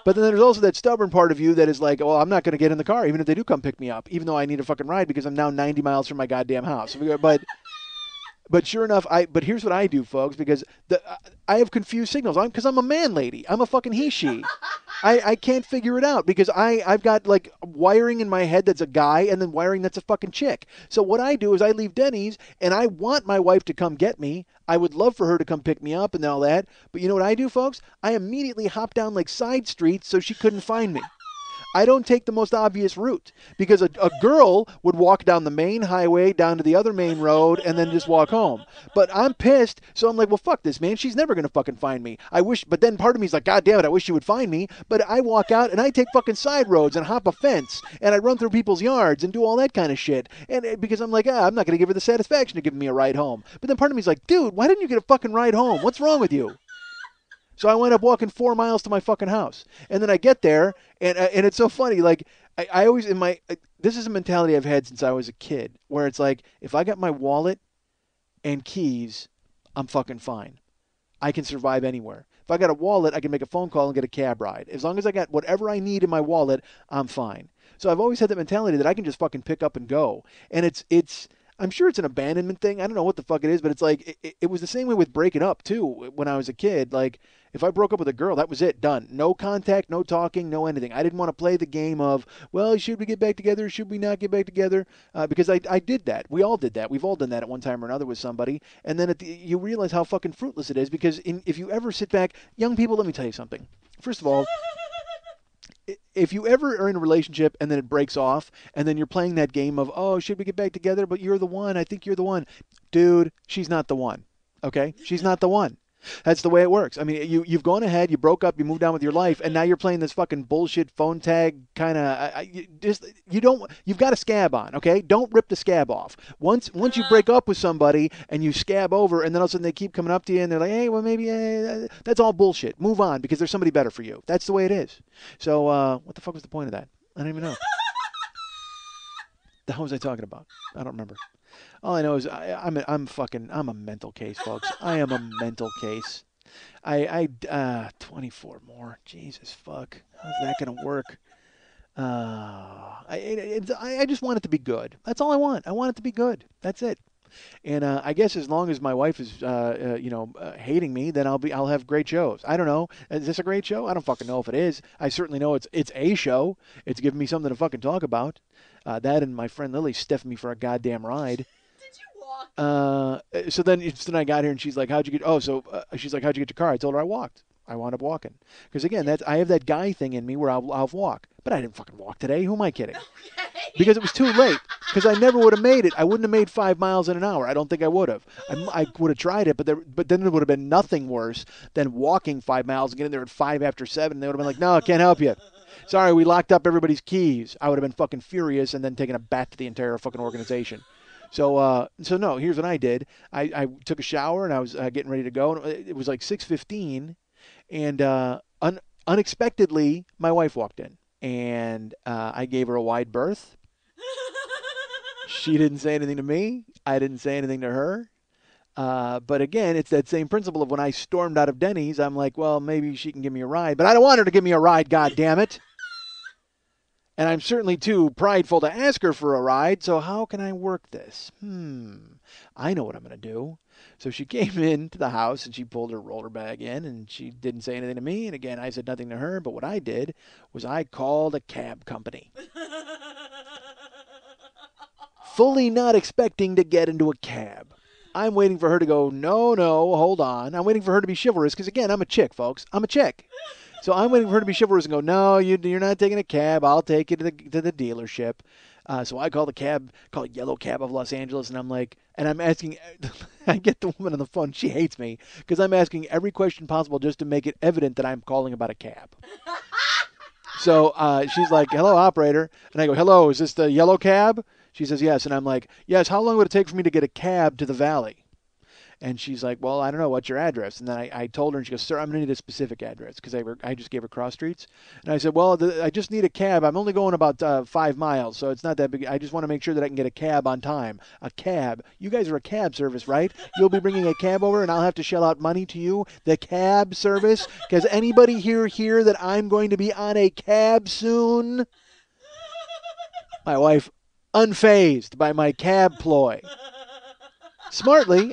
But then there's also that stubborn part of you that is like, well, I'm not going to get in the car even if they do come pick me up, even though I need a fucking ride because I'm now 90 miles from my goddamn house. But sure enough, but here's what I do, folks, because I have confused signals. Because I'm a man lady. I'm a fucking he/she. I can't figure it out because I've got like wiring in my head that's a guy and then wiring that's a fucking chick. So what I do is I leave Denny's and I want my wife to come get me. I would love for her to come pick me up and all that. But you know what I do, folks? I immediately hop down like side streets so she couldn't find me. I don't take the most obvious route because a girl would walk down the main highway down to the other main road and then just walk home. But I'm pissed, so I'm like, well, fuck this, man. She's never going to fucking find me. But then part of me is like, God damn it, I wish she would find me. But I walk out and I take fucking side roads and hop a fence and I run through people's yards and do all that kind of shit. And because I'm like, I'm not going to give her the satisfaction of giving me a ride home. But then part of me is like, dude, why didn't you get a fucking ride home? What's wrong with you? So I wind up walking 4 miles to my fucking house. And then I get there, and it's so funny. Like, I always, this is a mentality I've had since I was a kid, where it's like, if I got my wallet and keys, I'm fucking fine. I can survive anywhere. If I got a wallet, I can make a phone call and get a cab ride. As long as I got whatever I need in my wallet, I'm fine. So I've always had that mentality that I can just fucking pick up and go. And it's I'm sure it's an abandonment thing. I don't know what the fuck it is, but it's like, it was the same way with breaking up, too, when I was a kid. Like, if I broke up with a girl, that was it, done. No contact, no talking, no anything. I didn't want to play the game of, well, should we get back together? Should we not get back together? Because I did that. We all did that. We've all done that at one time or another with somebody. And then you realize how fucking fruitless it is, because if you ever sit back, young people, let me tell you something. First of all, if you ever are in a relationship and then it breaks off and then you're playing that game of, oh, should we get back together? But you're the one. I think you're the one. Dude, she's not the one. Okay? She's not the one. That's the way it works. I mean, you've gone ahead, you broke up, you moved on with your life, and now you're playing this fucking bullshit phone tag kind of. You've got a scab on, okay? Don't rip the scab off. Once you break up with somebody and you scab over, and then all of a sudden they keep coming up to you and they're like, hey, well maybe that's all bullshit. Move on because there's somebody better for you. That's the way it is. So what the fuck was the point of that? I don't even know. The hell was I talking about? I don't remember. All I know is I'm a mental case, folks. I am a mental case. 24 more. Jesus fuck. How's that gonna work? I just want it to be good. That's all I want. I want it to be good. That's it. And I guess as long as my wife is, hating me, then I'll have great shows. I don't know. Is this a great show? I don't fucking know if it is. I certainly know it's a show. It's giving me something to fucking talk about. That and my friend Lily stiffed me for a goddamn ride. Did you walk? So then I got here and she's like, how'd you get? Oh, so she's like, how'd you get your car? I told her I walked. I wound up walking because again, I have that guy thing in me where I'll walk, but I didn't fucking walk today. Who am I kidding? Okay. Because it was too late. Because I never would have made it. I wouldn't have made 5 miles in an hour. I don't think I would have. I would have tried it, but then there would have been nothing worse than walking 5 miles and getting there at 5 after 7. And they would have been like, no, I can't help you. Sorry, we locked up everybody's keys. I would have been fucking furious and then taken a bat to the entire fucking organization. So no, here's what I did. I took a shower and I was getting ready to go. It was like 6:15, and unexpectedly, my wife walked in. And I gave her a wide berth. She didn't say anything to me. I didn't say anything to her. But again, it's that same principle of when I stormed out of Denny's, I'm like, well, maybe she can give me a ride. But I don't want her to give me a ride, goddammit. And I'm certainly too prideful to ask her for a ride, so how can I work this? I know what I'm going to do. So she came into the house and she pulled her roller bag in and she didn't say anything to me. And again, I said nothing to her. But what I did was I called a cab company. Fully not expecting to get into a cab. I'm waiting for her to go, no, hold on. I'm waiting for her to be chivalrous because, again, I'm a chick, folks. I'm a chick. So I'm waiting for her to be chivalrous and go, no, you're not taking a cab. I'll take you to the dealership. So I call Yellow Cab of Los Angeles, and I'm asking, I get the woman on the phone. She hates me because I'm asking every question possible just to make it evident that I'm calling about a cab. So she's like, hello, operator. And I go, hello, is this the Yellow Cab? She says, yes. And I'm like, yes, how long would it take for me to get a cab to the Valley? And she's like, well, I don't know. What's your address? And then I told her, and she goes, sir, I'm going to need a specific address because I just gave her cross streets. And I said, well, I just need a cab. I'm only going about 5 miles, so it's not that big. I just want to make sure that I can get a cab on time. A cab. You guys are a cab service, right? You'll be bringing a cab over, and I'll have to shell out money to you, the cab service? Because anybody hear that I'm going to be on a cab soon? My wife, unfazed by my cab ploy. Smartly,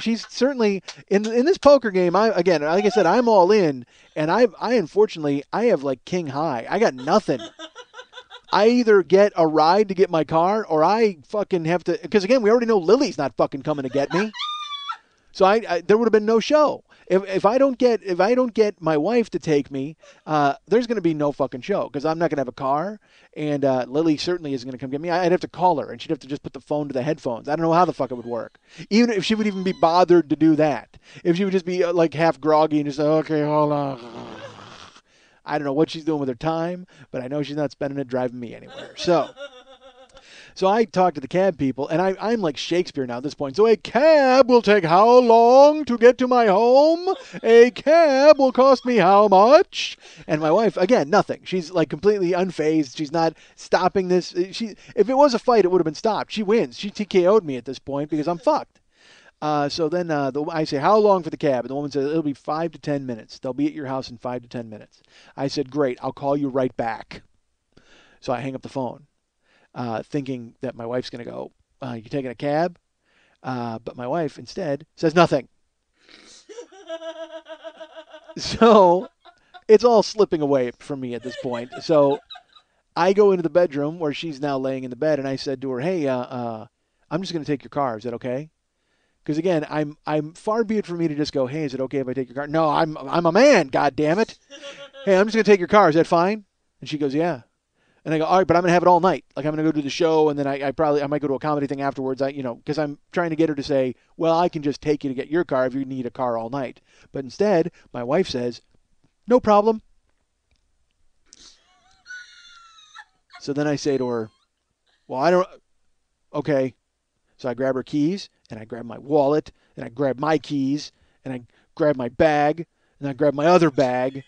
she's certainly in this poker game. Like I said, I'm all in, and I unfortunately have like king high. I got nothing. I either get a ride to get my car, or I fucking have to. Because again, we already know Lily's not fucking coming to get me. So there would have been no show. If I don't get my wife to take me, there's going to be no fucking show because I'm not going to have a car, and Lily certainly isn't going to come get me. I'd have to call her, and she'd have to just put the phone to the headphones. I don't know how the fuck it would work. Even if she would even be bothered to do that. If she would just be like half groggy and just say, okay, hold on. I don't know what she's doing with her time, but I know she's not spending it driving me anywhere. So I talked to the cab people, and I'm like Shakespeare now at this point. So a cab will take how long to get to my home? A cab will cost me how much? And my wife, again, nothing. She's like completely unfazed. She's not stopping this. If it was a fight, it would have been stopped. She wins. She TKO'd me at this point because I'm fucked. So then I say, how long for the cab? And the woman says, it'll be 5 to 10 minutes. They'll be at your house in 5 to 10 minutes. I said, great. I'll call you right back. So I hang up the phone. Thinking that my wife's going to go, you taking a cab? But my wife instead says nothing. So it's all slipping away from me at this point. So I go into the bedroom where she's now laying in the bed, and I said to her, hey, I'm just going to take your car. Is that okay? Because again, I'm far be it for me to just go, hey, is it okay if I take your car? No, I'm a man, God damn it. Hey, I'm just going to take your car. Is that fine? And she goes, yeah. And I go, all right, but I'm going to have it all night. Like, I'm going to go do the show, and then I might go to a comedy thing afterwards, because I'm trying to get her to say, well, I can just take you to get your car if you need a car all night. But instead, my wife says, no problem. So then I say to her, well, okay. So I grab her keys, and I grab my wallet, and I grab my keys, and I grab my bag, and I grab my other bag,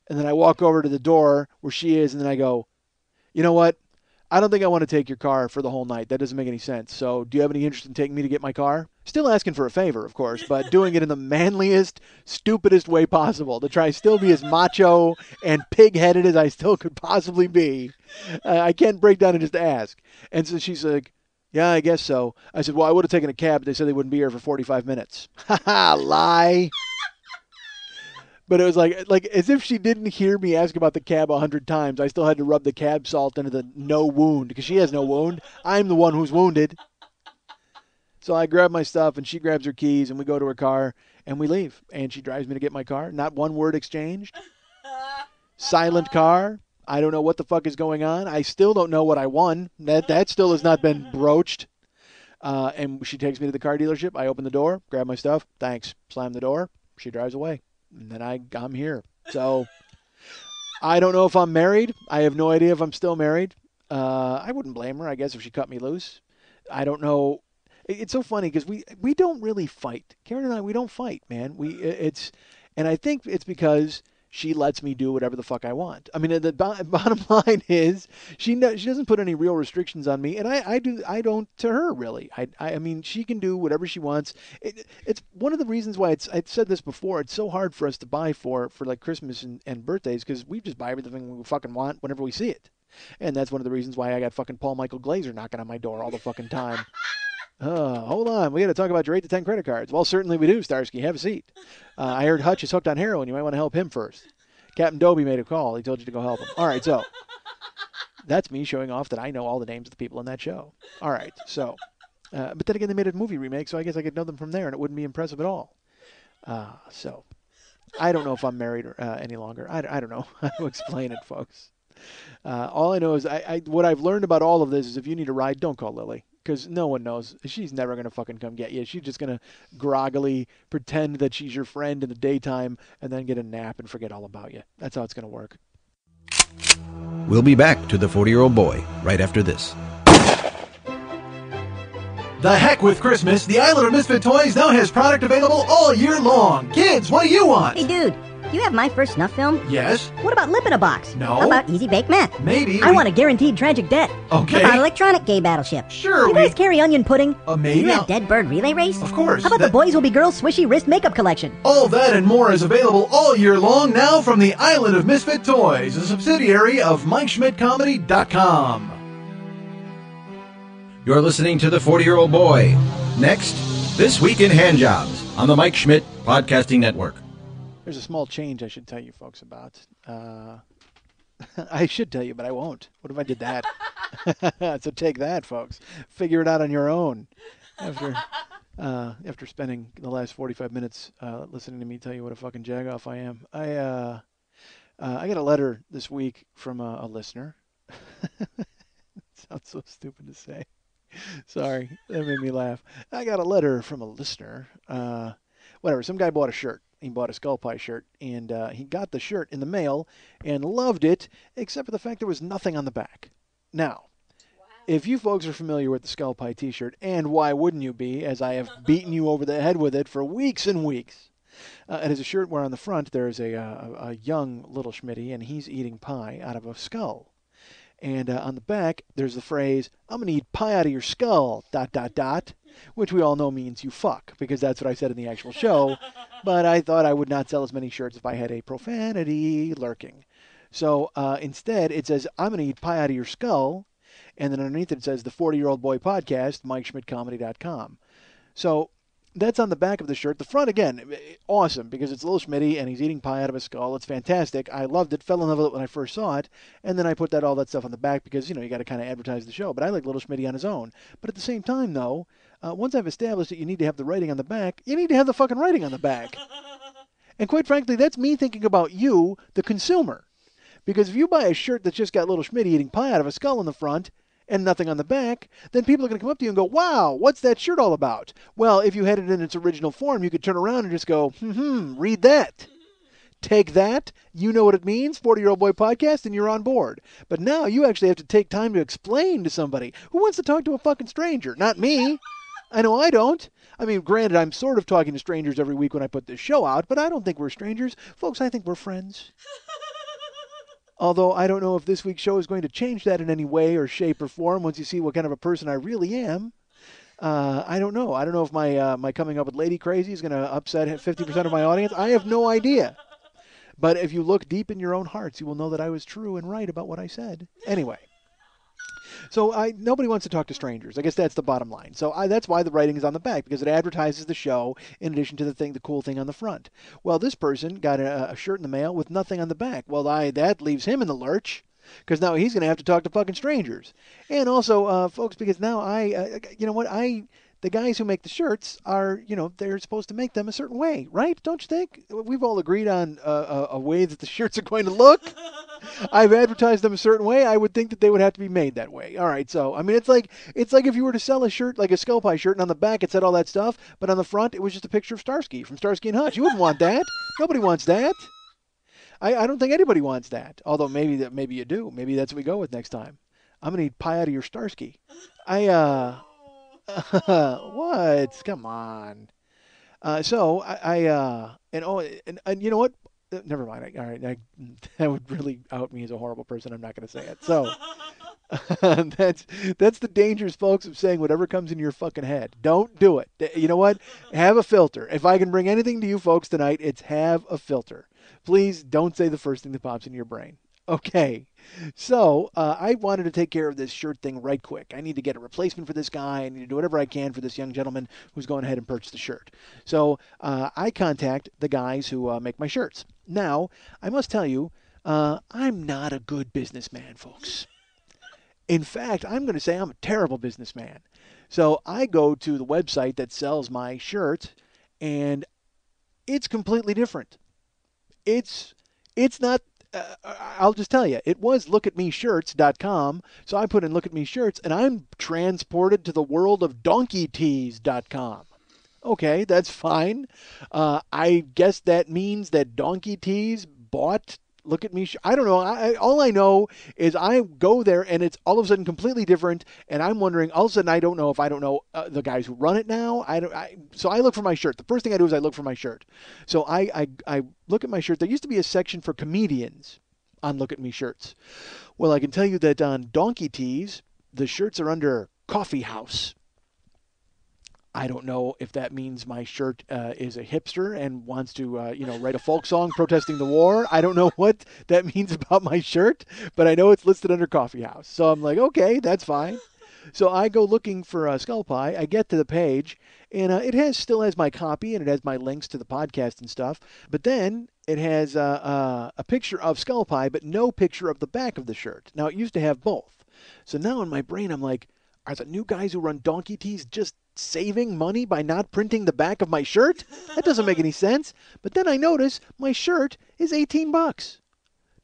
and then I walk over to the door where she is, and then I go, you know what? I don't think I want to take your car for the whole night. That doesn't make any sense. So do you have any interest in taking me to get my car? Still asking for a favor, of course, but doing it in the manliest, stupidest way possible to try still be as macho and pig-headed as I still could possibly be. I can't break down and just ask. And so she's like, yeah, I guess so. I said, well, I would have taken a cab, but they said they wouldn't be here for 45 minutes. Ha ha, lie. But it was like as if she didn't hear me ask about the cab 100 times. I still had to rub the cab salt into the no wound because she has no wound. I'm the one who's wounded. So I grab my stuff and she grabs her keys and we go to her car and we leave. And she drives me to get my car. Not one word exchanged. Silent car. I don't know what the fuck is going on. I still don't know what I won. That still has not been broached. And she takes me to the car dealership. I open the door, grab my stuff. Thanks. Slam the door. She drives away. And then I'm here. So I don't know if I'm married. I have no idea if I'm still married. I wouldn't blame her, I guess, if she cut me loose. I don't know. It's so funny because we don't really fight. Karen and I, we don't fight, man. And I think it's because she lets me do whatever the fuck I want. I mean, the bottom line is she doesn't put any real restrictions on me, and I don't to her really. I mean, she can do whatever she wants. It's one of the reasons why I've said this before. It's so hard for us to buy for like Christmas and birthdays because we just buy everything we fucking want whenever we see it, and that's one of the reasons why I got fucking Paul Michael Glazer knocking on my door all the fucking time. Hold on. We got to talk about your 8 to 10 credit cards. Well, certainly we do, Starsky. Have a seat. I heard Hutch is hooked on heroin. You might want to help him first. Captain Dobie made a call. He told you to go help him. All right, so that's me showing off that I know all the names of the people in that show. All right, so. But then again, they made a movie remake, so I guess I could know them from there, and it wouldn't be impressive at all. So I don't know if I'm married any longer. I don't know how to explain it, folks. All I know is what I've learned about all of this is if you need a ride, don't call Lily. Because no one knows. She's never going to fucking come get you. She's just going to groggily pretend that she's your friend in the daytime and then get a nap and forget all about you. That's how it's going to work. We'll be back to the 40-year-old boy right after this. The heck with Christmas, the Island of Misfit Toys now has product available all year long. Kids, what do you want? Hey, dude. You have My First Snuff film? Yes. What about Lip in a Box? No. How about Easy Bake Meth? Maybe. I want a guaranteed tragic death. Okay. How about Electronic Gay Battleship? Sure. You guys carry onion pudding? Maybe. Do you have Dead Bird Relay Race? Of course. How about the Boys Will Be Girls Swishy Wrist Makeup Collection? All that and more is available all year long now from the Island of Misfit Toys, a subsidiary of MikeSchmidtComedy.com. You're listening to the 40-year-old boy. Next, This Week in Handjobs on the Mike Schmidt Podcasting Network. There's a small change I should tell you folks about. I should tell you, but I won't. What if I did that? So take that, folks. Figure it out on your own. After spending the last 45 minutes listening to me tell you what a fucking jagoff I am. I got a letter this week from a listener. Sounds so stupid to say. Sorry, that made me laugh. I got a letter from a listener. Whatever, some guy bought a shirt. He bought a Skullpie shirt, and he got the shirt in the mail and loved it, except for the fact there was nothing on the back. Now, if you folks are familiar with the Skullpie t-shirt, and why wouldn't you be, as I have beaten you over the head with it for weeks and weeks, it is a shirt where on the front there's a young little Schmitty, and he's eating pie out of a skull. And on the back, there's the phrase, "I'm going to eat pie out of your skull, ... which we all know means you fuck, because that's what I said in the actual show. But I thought I would not sell as many shirts if I had a profanity lurking. So instead, it says, "I'm going to eat pie out of your skull." And then underneath it says, "The 40-Year-Old Boy Podcast, MikeSchmidtComedy.com." So that's on the back of the shirt. The front, again, awesome, because it's little Schmitty, and he's eating pie out of a skull. It's fantastic. I loved it. Fell in love with it when I first saw it. And then I put all that stuff on the back because, you got to kind of advertise the show. But I like little Schmitty on his own. But at the same time, though, once I've established that you need to have the writing on the back, you need to have the fucking writing on the back. And quite frankly, that's me thinking about you, the consumer. Because if you buy a shirt that's just got little Schmitty eating pie out of a skull in the front and nothing on the back, then people are going to come up to you and go, "Wow, what's that shirt all about?" Well, if you had it in its original form, you could turn around and just go, read that. Take that. You know what it means, 40-Year-Old Boy Podcast, and you're on board. But now you actually have to take time to explain to somebody. Who wants to talk to a fucking stranger? Not me. I know I don't. I mean, granted, I'm sort of talking to strangers every week when I put this show out, but I don't think we're strangers. Folks, I think we're friends. Although I don't know if this week's show is going to change that in any way or shape or form once you see what kind of a person I really am. I don't know. I don't know if my coming up with lady crazy is going to upset 50% of my audience. I have no idea. But if you look deep in your own hearts, you will know that I was true and right about what I said. Anyway. So nobody wants to talk to strangers. I guess that's the bottom line. So that's why the writing is on the back, because it advertises the show in addition to the cool thing on the front. Well, this person got a shirt in the mail with nothing on the back. Well, that leaves him in the lurch, because now he's going to have to talk to fucking strangers. And also, folks, because now the guys who make the shirts are, they're supposed to make them a certain way, right? Don't you think? We've all agreed on a way that the shirts are going to look. I've advertised them a certain way. I would think that they would have to be made that way. All right, so I mean, it's like if you were to sell a shirt like a Skullpie shirt, and on the back it said all that stuff, but on the front it was just a picture of Starsky from Starsky and Hutch. You wouldn't want that. Nobody wants that. I don't think anybody wants that. Although maybe you do. Maybe that's what we go with next time. I'm gonna eat pie out of your Starsky. What? Come on. So and you know what? Never mind. All right, that would really out me as a horrible person. I'm not going to say it. So that's the dangers, folks, of saying whatever comes in your fucking head. Don't do it. You know what? Have a filter. If I can bring anything to you folks tonight, it's have a filter. Please don't say the first thing that pops in your brain. Okay, so I wanted to take care of this shirt thing right quick. I need to get a replacement for this guy. I need to do whatever I can for this young gentleman who's going ahead and purchase the shirt. So I contact the guys who make my shirts. Now, I must tell you, I'm not a good businessman, folks. In fact, I'm going to say I'm a terrible businessman. So I go to the website that sells my shirt, and it's completely different. It's not... I'll just tell you, it was lookatmeshirts.com, so I put in Look at Me Shirts, and I'm transported to the world of donkeytees.com. Okay, that's fine. I guess that means that Donkey Tees bought Look at Me. I don't know. All I know is I go there, and it's all of a sudden completely different, and I'm wondering, all of a sudden, I don't know if I don't know the guys who run it now. So I look for my shirt. The first thing I do is I look for my shirt. So I look at my shirt. There used to be a section for comedians on Look at Me Shirts. Well, I can tell you that on Donkey Tees, the shirts are under Coffee House. I don't know if that means my shirt is a hipster and wants to, write a folk song protesting the war. I don't know what that means about my shirt, but I know it's listed under Coffee House. So I'm like, okay, that's fine. So I go looking for Skullpie. I get to the page, and it still has my copy, and it has my links to the podcast and stuff. But then it has a picture of Skullpie, but no picture of the back of the shirt. Now, it used to have both. So now in my brain, I'm like, Are the new guys who run Donkey Tees just saving money by not printing the back of my shirt? That doesn't make any sense. But then I notice my shirt is $18.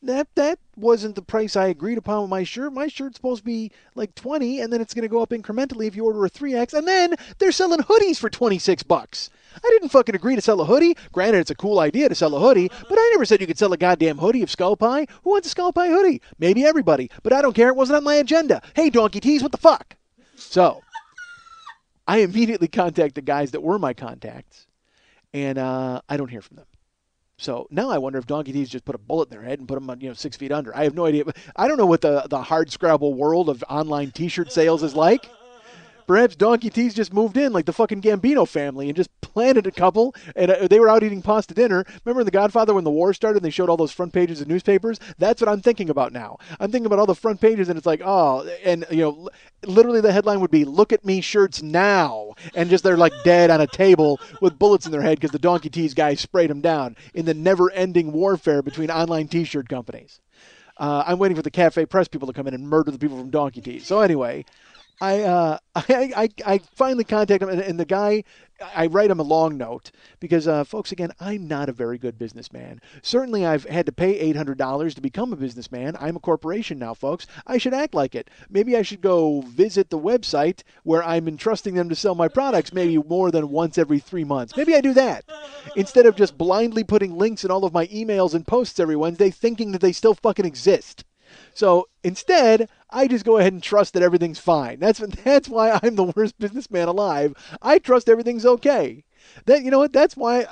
That wasn't the price I agreed upon with my shirt. My shirt's supposed to be like 20, and then it's going to go up incrementally if you order a 3X, and then they're selling hoodies for $26. I didn't fucking agree to sell a hoodie. Granted, it's a cool idea to sell a hoodie, but I never said you could sell a goddamn hoodie of Skullpie. Who wants a Skullpie hoodie? Maybe everybody, but I don't care. It wasn't on my agenda. Hey, Donkey Tees, what the fuck? So I immediately contact the guys that were my contacts, and I don't hear from them. So now I wonder if Donkey Tees just put a bullet in their head and put them on, 6 feet under. I have no idea. I don't know what the hard scrabble world of online T-shirt sales is like. Perhaps Donkey Tees just moved in like the fucking Gambino family and just planted a couple, and they were out eating pasta dinner. Remember in The Godfather when the war started and they showed all those front pages of newspapers? That's what I'm thinking about now. I'm thinking about all the front pages, and it's like, oh, and, literally the headline would be, "Look at me shirts now," and just they're like dead on a table with bullets in their head because the Donkey Tees guys sprayed them down in the never-ending warfare between online T-shirt companies. I'm waiting for the Cafe Press people to come in and murder the people from Donkey Tees. So anyway, I finally contact him, and the guy, I write him a long note because, folks, again, I'm not a very good businessman. Certainly, I've had to pay $800 to become a businessman. I'm a corporation now, folks. I should act like it. Maybe I should go visit the website where I'm entrusting them to sell my products maybe more than once every 3 months. Maybe I do that instead of just blindly putting links in all of my emails and posts every Wednesday thinking that they still fucking exist. So instead, I just go ahead and trust that everything's fine. That's why I'm the worst businessman alive. I trust everything's okay. That's why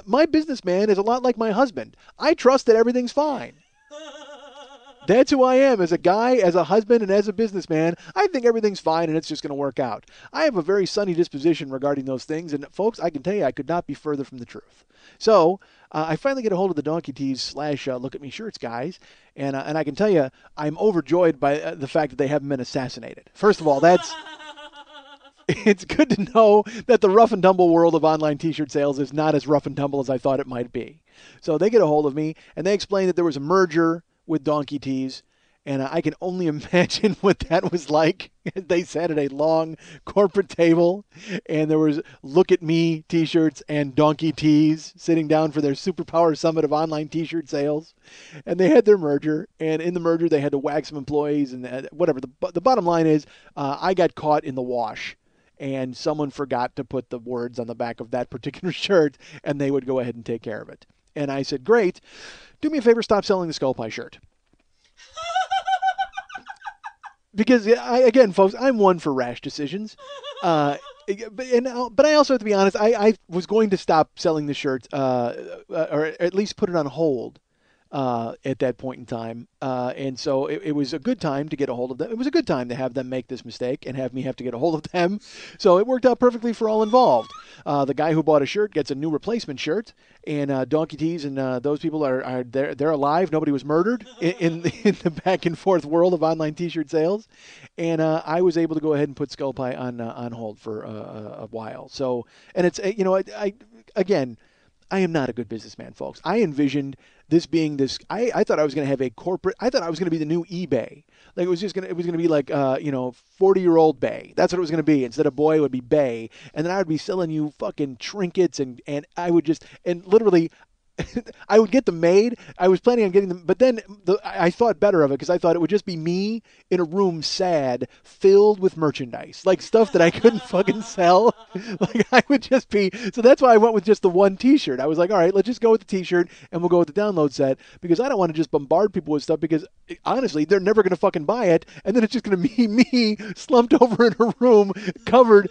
my businessman is a lot like my husband. I trust that everything's fine. That's who I am as a guy, as a husband, and as a businessman. I think everything's fine and it's just going to work out. I have a very sunny disposition regarding those things, and folks, I can tell you I could not be further from the truth. So I finally get a hold of the Donkey Tees / Look at Me Shirts guys, and I can tell you I'm overjoyed by the fact that they haven't been assassinated. First of all, it's good to know that the rough and tumble world of online T-shirt sales is not as rough and tumble as I thought it might be. So they get a hold of me, and they explain that there was a merger with Donkey Tees, and I can only imagine what that was like. They sat at a long corporate table, and there was Look at Me T-shirts and Donkey Tees sitting down for their superpower summit of online T-shirt sales, and they had their merger, and in the merger they had to whack some employees and whatever. The bottom line is I got caught in the wash, and someone forgot to put the words on the back of that particular shirt, and they would go ahead and take care of it. And I said, great, do me a favor, stop selling the Skullpie shirt. Because, again, folks, I'm one for rash decisions. But I also have to be honest, I was going to stop selling the shirt, or at least put it on hold at that point in time. And so it was a good time to get a hold of them. It was a good time to have them make this mistake and have me have to get a hold of them. So it worked out perfectly for all involved. The guy who bought a shirt gets a new replacement shirt, and Donkey Tees and those people they're alive. Nobody was murdered in the back and forth world of online T-shirt sales. And I was able to go ahead and put Skullpie on hold for a while. So, and it's, again, I am not a good businessman, folks. I envisioned this being this. I thought I was going to have a corporate. I thought I was going to be the new eBay. Like it was going to be like 40-year-old Bay. That's what it was going to be. Instead of boy, it would be Bay, and then I would be selling you fucking trinkets, and I would just literally. I would get them made. I was planning on getting them, but then I thought better of it because I thought it would just be me in a room sad, filled with merchandise, like stuff that I couldn't fucking sell. Like I would just be, so that's why I went with just the one T-shirt. I was like, all right, let's just go with the T-shirt and we'll go with the download set because I don't want to just bombard people with stuff because honestly, they're never going to fucking buy it. And then it's just going to be me slumped over in a room covered,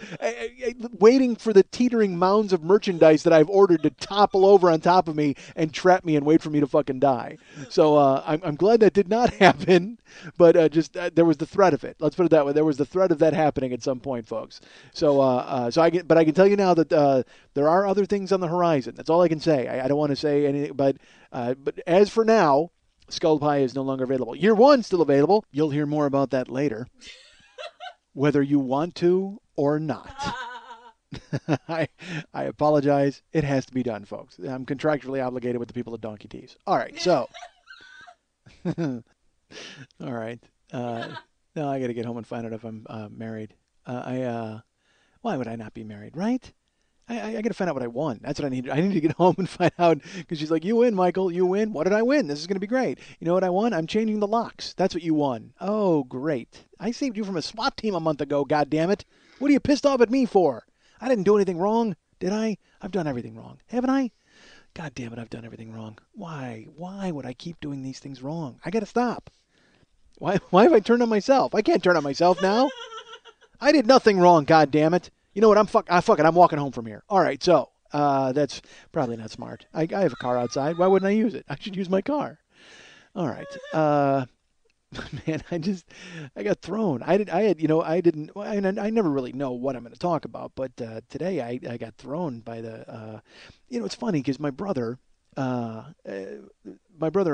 waiting for the teetering mounds of merchandise that I've ordered to topple over on top of me and trap me and wait for me to fucking die. So I'm glad that did not happen, but there was the threat of it. Let's put it that way. There was the threat of that happening at some point, folks. So I can tell you now that there are other things on the horizon. That's all I can say. I don't want to say anything, but as for now, Skullpie is no longer available. Year 1 still available. You'll hear more about that later, whether you want to or not. I apologize. It has to be done, folks. I'm contractually obligated with the people at Donkey Tees. All right, so. All right. No, I got to get home and find out if I'm married. Why would I not be married, right? I got to find out what I won. That's what I need. I need to get home and find out because she's like, "You win, Michael. You win. What did I win? This is going to be great. You know what I won? I'm changing the locks. That's what you won. Oh, great. I saved you from a SWAT team a month ago. God damn it. What are you pissed off at me for? I didn't do anything wrong, did I? I've done everything wrong, haven't I? God damn it, I've done everything wrong. Why? Why would I keep doing these things wrong? I got to stop. Why have I turned on myself? I can't turn on myself now. I did nothing wrong. God damn it. You know what? Fuck it. I'm walking home from here. All right. So that's probably not smart. I have a car outside. Why wouldn't I use it? I should use my car. All right. Man, I got thrown. I never really know what I'm going to talk about, but today I got thrown by the. It's funny because my brother and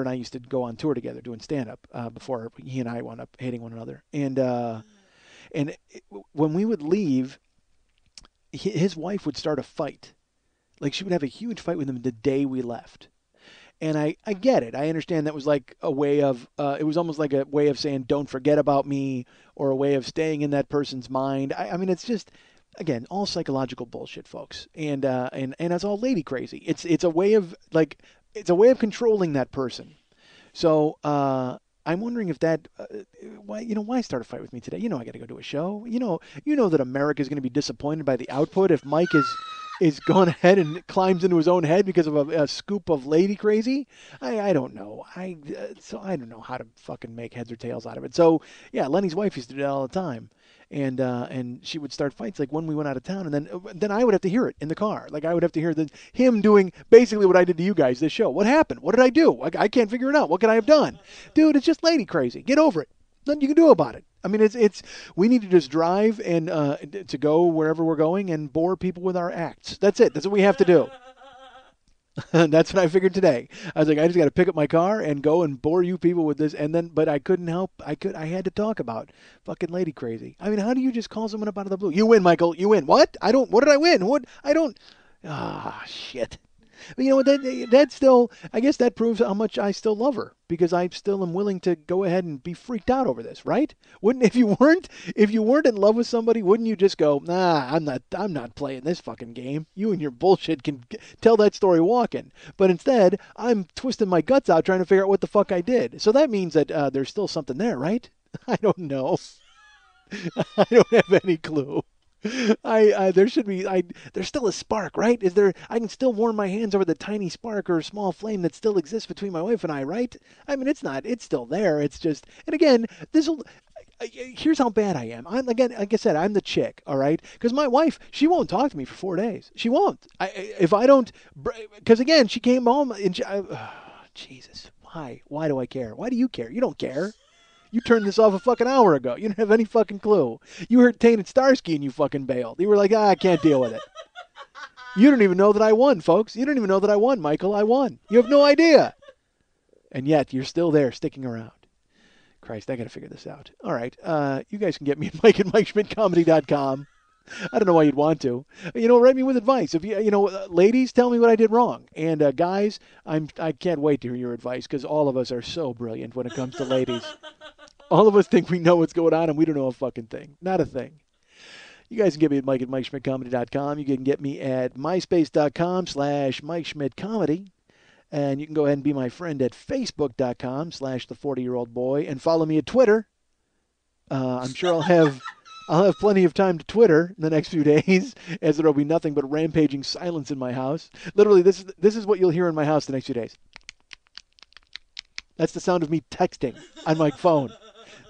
I used to go on tour together doing stand up before he and I wound up hating one another, and when we would leave. His wife would start a fight. Like she would have a huge fight with him the day we left. And I get it. I understand that was like a way of, it was almost like a way of saying, don't forget about me, or a way of staying in that person's mind. I mean, it's just, again, all psychological bullshit, folks. And it's all lady crazy. It's a way of controlling that person. So, I'm wondering if that, why start a fight with me today? I got to go to a show. You know that America is going to be disappointed by the output if Mike is gone ahead and climbs into his own head because of a scoop of lady crazy. I don't know. So I don't know how to fucking make heads or tails out of it. So yeah, Lenny's wife used to do that all the time. And she would start fights like when we went out of town, and then I would have to hear it in the car. Like I would have to hear him doing basically what I did to you guys this show. What happened? What did I do? I can't figure it out. What could I have done? Dude, it's just lady crazy. Get over it. Nothing you can do about it. I mean, we need to just drive and to go wherever we're going and bore people with our acts. That's it. That's what we have to do. That's what I figured today. I was like, I just got to pick up my car and go and bore you people with this. But I couldn't help. I had to talk about fucking lady crazy. I mean, how do you just call someone up out of the blue? You win, Michael. You win. What? What did I win? What? I don't. Ah, shit. But you know what? That still, I guess that proves how much I still love her, because I still am willing to go ahead and be freaked out over this, right? Wouldn't if you weren't in love with somebody, wouldn't you just go, nah, I'm not playing this fucking game. You and your bullshit can tell that story walking. But instead, I'm twisting my guts out trying to figure out what the fuck I did. So that means that there's still something there, right? I don't know. I don't have any clue. There should be, there's still a spark, right? I can still warm my hands over the tiny spark or small flame that still exists between my wife and I, right? I mean, it's still there. It's just, and again, here's how bad I am. Like I said, I'm the chick, all right? Because my wife, she won't talk to me for 4 days. She won't. If I don't, because again, she came home and Jesus, why do I care? Why do you care? You don't care. You turned this off a fucking hour ago. You didn't have any fucking clue. You heard Tainted Starsky and you fucking bailed. You were like, I can't deal with it. You don't even know that I won, folks. You don't even know that I won, Michael. I won. You have no idea. And yet, you're still there, sticking around. Christ, I got to figure this out. All right. You guys can get me at mike@MikeSchmidtComedy.com. I don't know why you'd want to. Write me with advice. If ladies, tell me what I did wrong. And guys, I can't wait to hear your advice, because all of us are so brilliant when it comes to ladies. All of us think we know what's going on, and we don't know a fucking thing. Not a thing. You guys can get me at mike@MikeSchmidtComedy.com. You can get me at myspace.com/MikeSchmidtComedy. And you can go ahead and be my friend at Facebook.com/the40-year-old-boy, and follow me at Twitter. I'm sure I'll have plenty of time to Twitter in the next few days, as there will be nothing but rampaging silence in my house. Literally, this is what you'll hear in my house the next few days. That's the sound of me texting on my phone.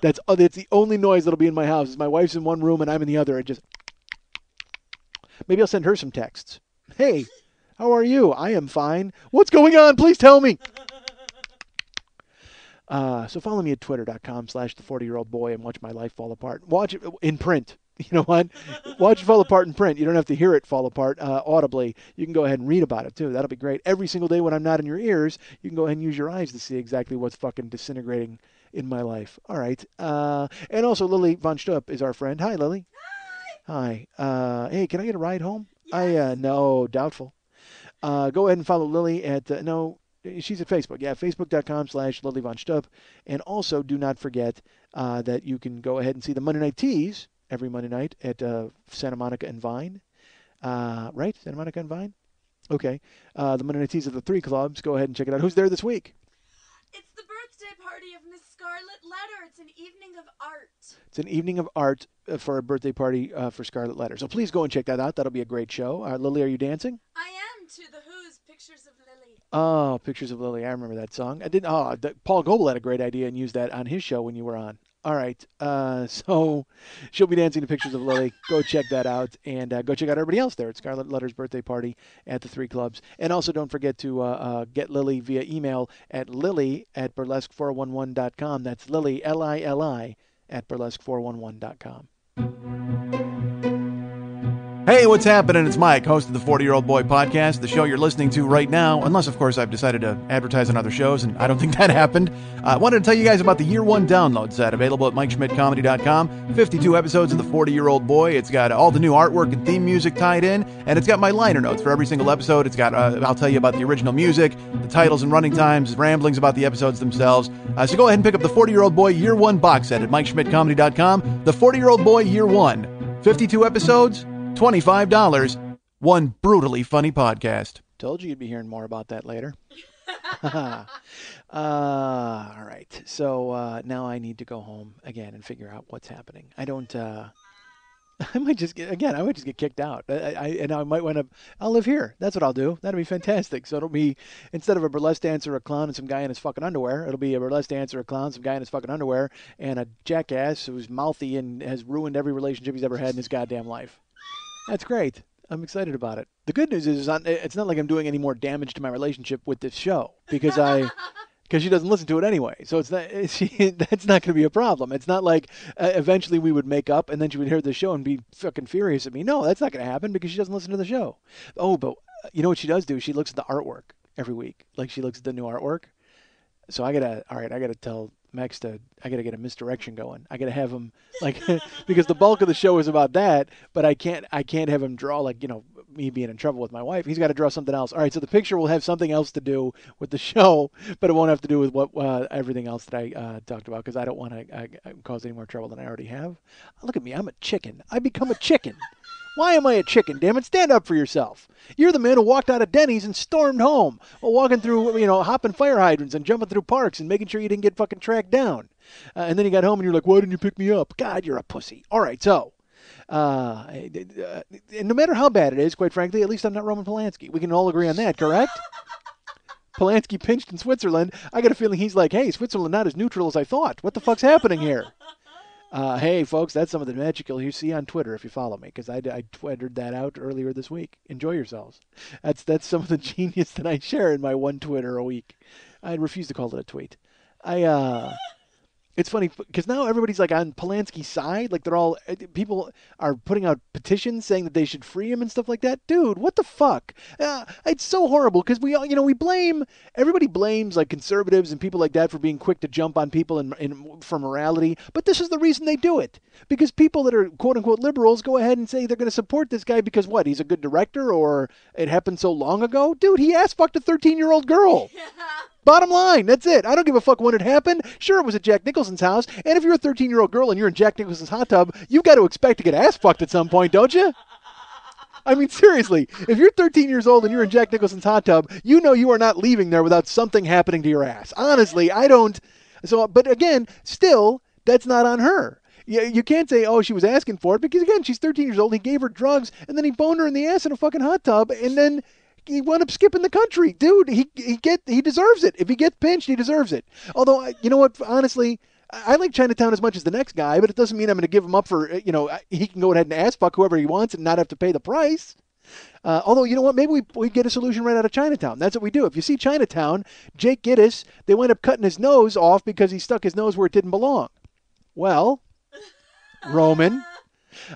That's the only noise that'll be in my house. Is my wife's in one room and I'm in the other. And just maybe I'll send her some texts. Hey, how are you? I am fine. What's going on? Please tell me. So follow me at twitter.com/the40-year-old-boy and watch my life fall apart. Watch it in print. You know what? Watch it fall apart in print. You don't have to hear it fall apart audibly. You can go ahead and read about it, too. That'll be great. Every single day when I'm not in your ears, you can go ahead and use your eyes to see exactly what's fucking disintegrating in my life. All right. And also, Lily Von Stupp is our friend. Hi, Lily. Hi. Hey, can I get a ride home? Yes. No, doubtful. Go ahead and follow Lily at, no, She's at Facebook. Yeah, facebook.com/Lily Von Stupp. And also, do not forget that you can go ahead and see the Monday Night Teas every Monday night at Santa Monica and Vine. Right? Santa Monica and Vine? Okay. The Monday Night Teas at the 3 clubs. Go ahead and check it out. Who's there this week? It's the birthday party of Miss Scarlet Letter. It's an evening of art. It's an evening of art for a birthday party for Scarlet Letter. So please go and check that out. That'll be a great show. Lily, are you dancing? I am to The Who's Pictures of Lily. Oh, Pictures of Lily. I remember that song. I didn't. Oh, Paul Goebel had a great idea and used that on his show when you were on. All right. So she'll be dancing to Pictures of Lily. Go check that out. And go check out everybody else there at Scarlet Letter's birthday party at the 3 clubs. And also don't forget to get Lily via email at lily@burlesque411.com. That's Lily, Lili, at burlesque411.com. Hey, what's happening? It's Mike, host of the 40-Year-Old Boy podcast, the show you're listening to right now, unless, of course, I've decided to advertise on other shows, and I don't think that happened. I wanted to tell you guys about the Year 1 download set, available at MikeSchmidtComedy.com. 52 episodes of the 40-Year-Old Boy. It's got all the new artwork and theme music tied in, and it's got my liner notes for every single episode. It's got, I'll tell you about the original music, the titles and running times, ramblings about the episodes themselves. So go ahead and pick up the 40-Year-Old Boy Year 1 box set at MikeSchmidtComedy.com. The 40-Year-Old Boy Year 1. 52 episodes, $25, one brutally funny podcast. Told you you'd be hearing more about that later. All right. So now I need to go home again and figure out what's happening. I don't. I might just get kicked out. I might wind up. I'll live here. That's what I'll do. That'll be fantastic. So it'll be, instead of a burlesque dancer, a clown, and some guy in his fucking underwear, it'll be a burlesque dancer, a clown, some guy in his fucking underwear, and a jackass who's mouthy and has ruined every relationship he's ever had in his goddamn life. That's great. I'm excited about it. The good news is it's not like I'm doing any more damage to my relationship with this show because she doesn't listen to it anyway. So that's not going to be a problem. It's not like eventually we would make up and then she would hear the show and be fucking furious at me. No, that's not going to happen because she doesn't listen to the show. Oh, but you know what she does do? She looks at the artwork every week. Like she looks at the new artwork. So I got to tell Max I got to get a misdirection going. I got to have him because the bulk of the show is about that, but I can't have him draw me being in trouble with my wife. He's got to draw something else. All right, so the picture will have something else to do with the show, but it won't have to do with what everything else that I talked about because I don't want to cause any more trouble than I already have. Look at me, I'm a chicken. I become a chicken. Why am I a chicken? Damn it, stand up for yourself. You're the man who walked out of Denny's and stormed home while walking through, hopping fire hydrants and jumping through parks and making sure you didn't get fucking tracked down. And then you got home and you're like, why didn't you pick me up? God, you're a pussy. All right, so, and no matter how bad it is, quite frankly, at least I'm not Roman Polanski. We can all agree on that, correct? Polanski pinched in Switzerland. I got a feeling he's like, hey, Switzerland not as neutral as I thought. What the fuck's happening here? Hey, folks, that's some of the magical you see on Twitter if you follow me, because I twittered that out earlier this week. Enjoy yourselves. That's some of the genius that I share in my one Twitter a week. I refuse to call it a tweet. It's funny because now everybody's like on Polanski's side. Like people are putting out petitions saying that they should free him and stuff like that. Dude, what the fuck? It's so horrible because everybody blames like conservatives and people like that for being quick to jump on people for morality. But this is the reason they do it. Because people that are quote unquote liberals go ahead and say they're going to support this guy because what? He's a good director or it happened so long ago? Dude, he ass fucked a 13-year-old girl. Yeah. Bottom line, that's it. I don't give a fuck when it happened. Sure, it was at Jack Nicholson's house. And if you're a 13-year-old girl and you're in Jack Nicholson's hot tub, you've got to expect to get ass fucked at some point, don't you? I mean, seriously, if you're 13 years old and you're in Jack Nicholson's hot tub, you know you are not leaving there without something happening to your ass. Honestly, I don't. So, but again, still, that's not on her. You can't say, oh, she was asking for it, because again, she's 13 years old. He gave her drugs, and then he boned her in the ass in a fucking hot tub, and then he wound up skipping the country. Dude, he deserves it. If he gets pinched, he deserves it. Although, you know what, honestly, I like Chinatown as much as the next guy, but it doesn't mean I'm going to give him up for, he can go ahead and ass fuck whoever he wants and not have to pay the price. Although, you know what, maybe we get a solution right out of Chinatown. That's what we do. If you see Chinatown, Jake Gittes, they wind up cutting his nose off because he stuck his nose where it didn't belong. Well, Roman,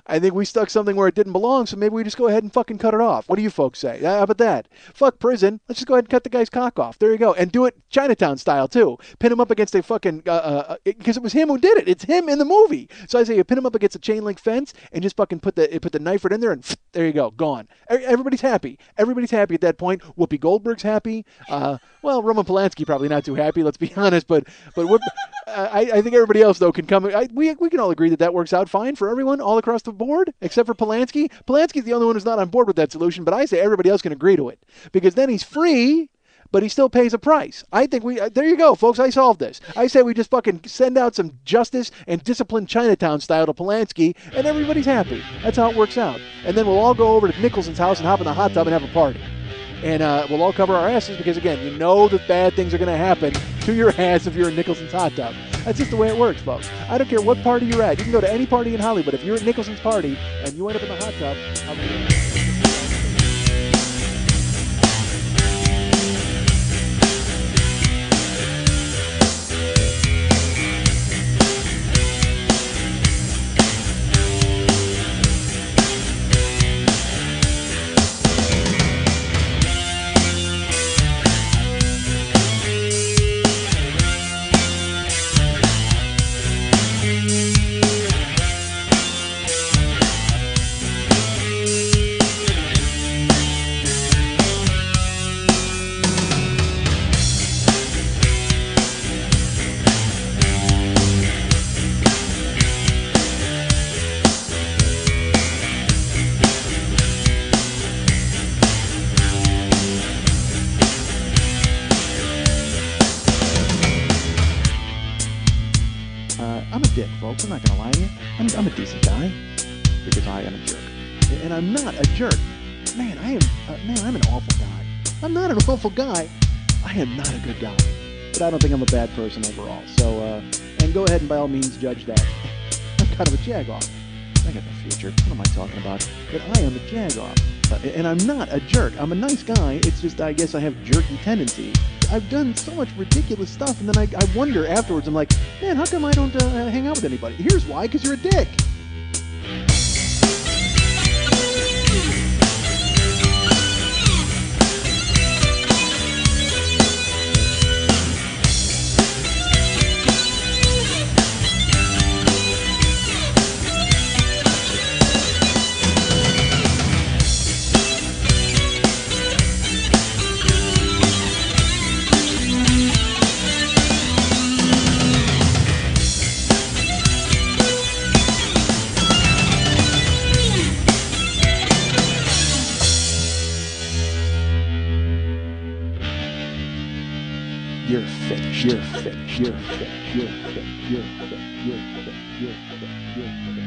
I think we stuck something where it didn't belong, so maybe we just go ahead and fucking cut it off. What do you folks say? How about that? Fuck prison. Let's just go ahead and cut the guy's cock off. There you go. And do it Chinatown style, too. Pin him up against a fucking... because it was him who did it. It's him in the movie. So I say you pin him up against a chain link fence and just fucking put the knife right in there and there you go. Gone. Everybody's happy. Everybody's happy at that point. Whoopi Goldberg's happy. Well, Roman Polanski probably not too happy, let's be honest. But I think everybody else, though, can come... We can all agree that works out fine for everyone all across the board, except for Polanski. Polanski's the only one who's not on board with that solution, but I say everybody else can agree to it. Because then he's free, but he still pays a price. I think there you go, folks. I solved this. I say we just fucking send out some justice and discipline Chinatown style to Polanski, and everybody's happy. That's how it works out. And then we'll all go over to Nicholson's house and hop in the hot tub and have a party. And we'll all cover our asses because, again, you know that bad things are going to happen to your ass if you're in Nicholson's hot tub. That's just the way it works, folks. I don't care what party you're at. You can go to any party in Hollywood. If you're at Nicholson's party and you end up in the hot tub, I'm a dick, folks. I'm not going to lie to you. I'm a decent guy because I am a jerk. And I'm not a jerk. Man, I'm an awful guy. I'm not an awful guy. I am not a good guy. But I don't think I'm a bad person overall. So, and go ahead and by all means judge that. I'm kind of a jag-off. I got no future. What am I talking about? But I am a jag-off. And I'm not a jerk. I'm a nice guy. It's just, I guess I have jerky tendencies. I've done so much ridiculous stuff, and then I wonder afterwards, I'm like, man, how come I don't hang out with anybody? Here's why, because you're a dick. You're finished. You're finished. You're finished. You're finished. You're finished. You're finished. You're finished. You're finished.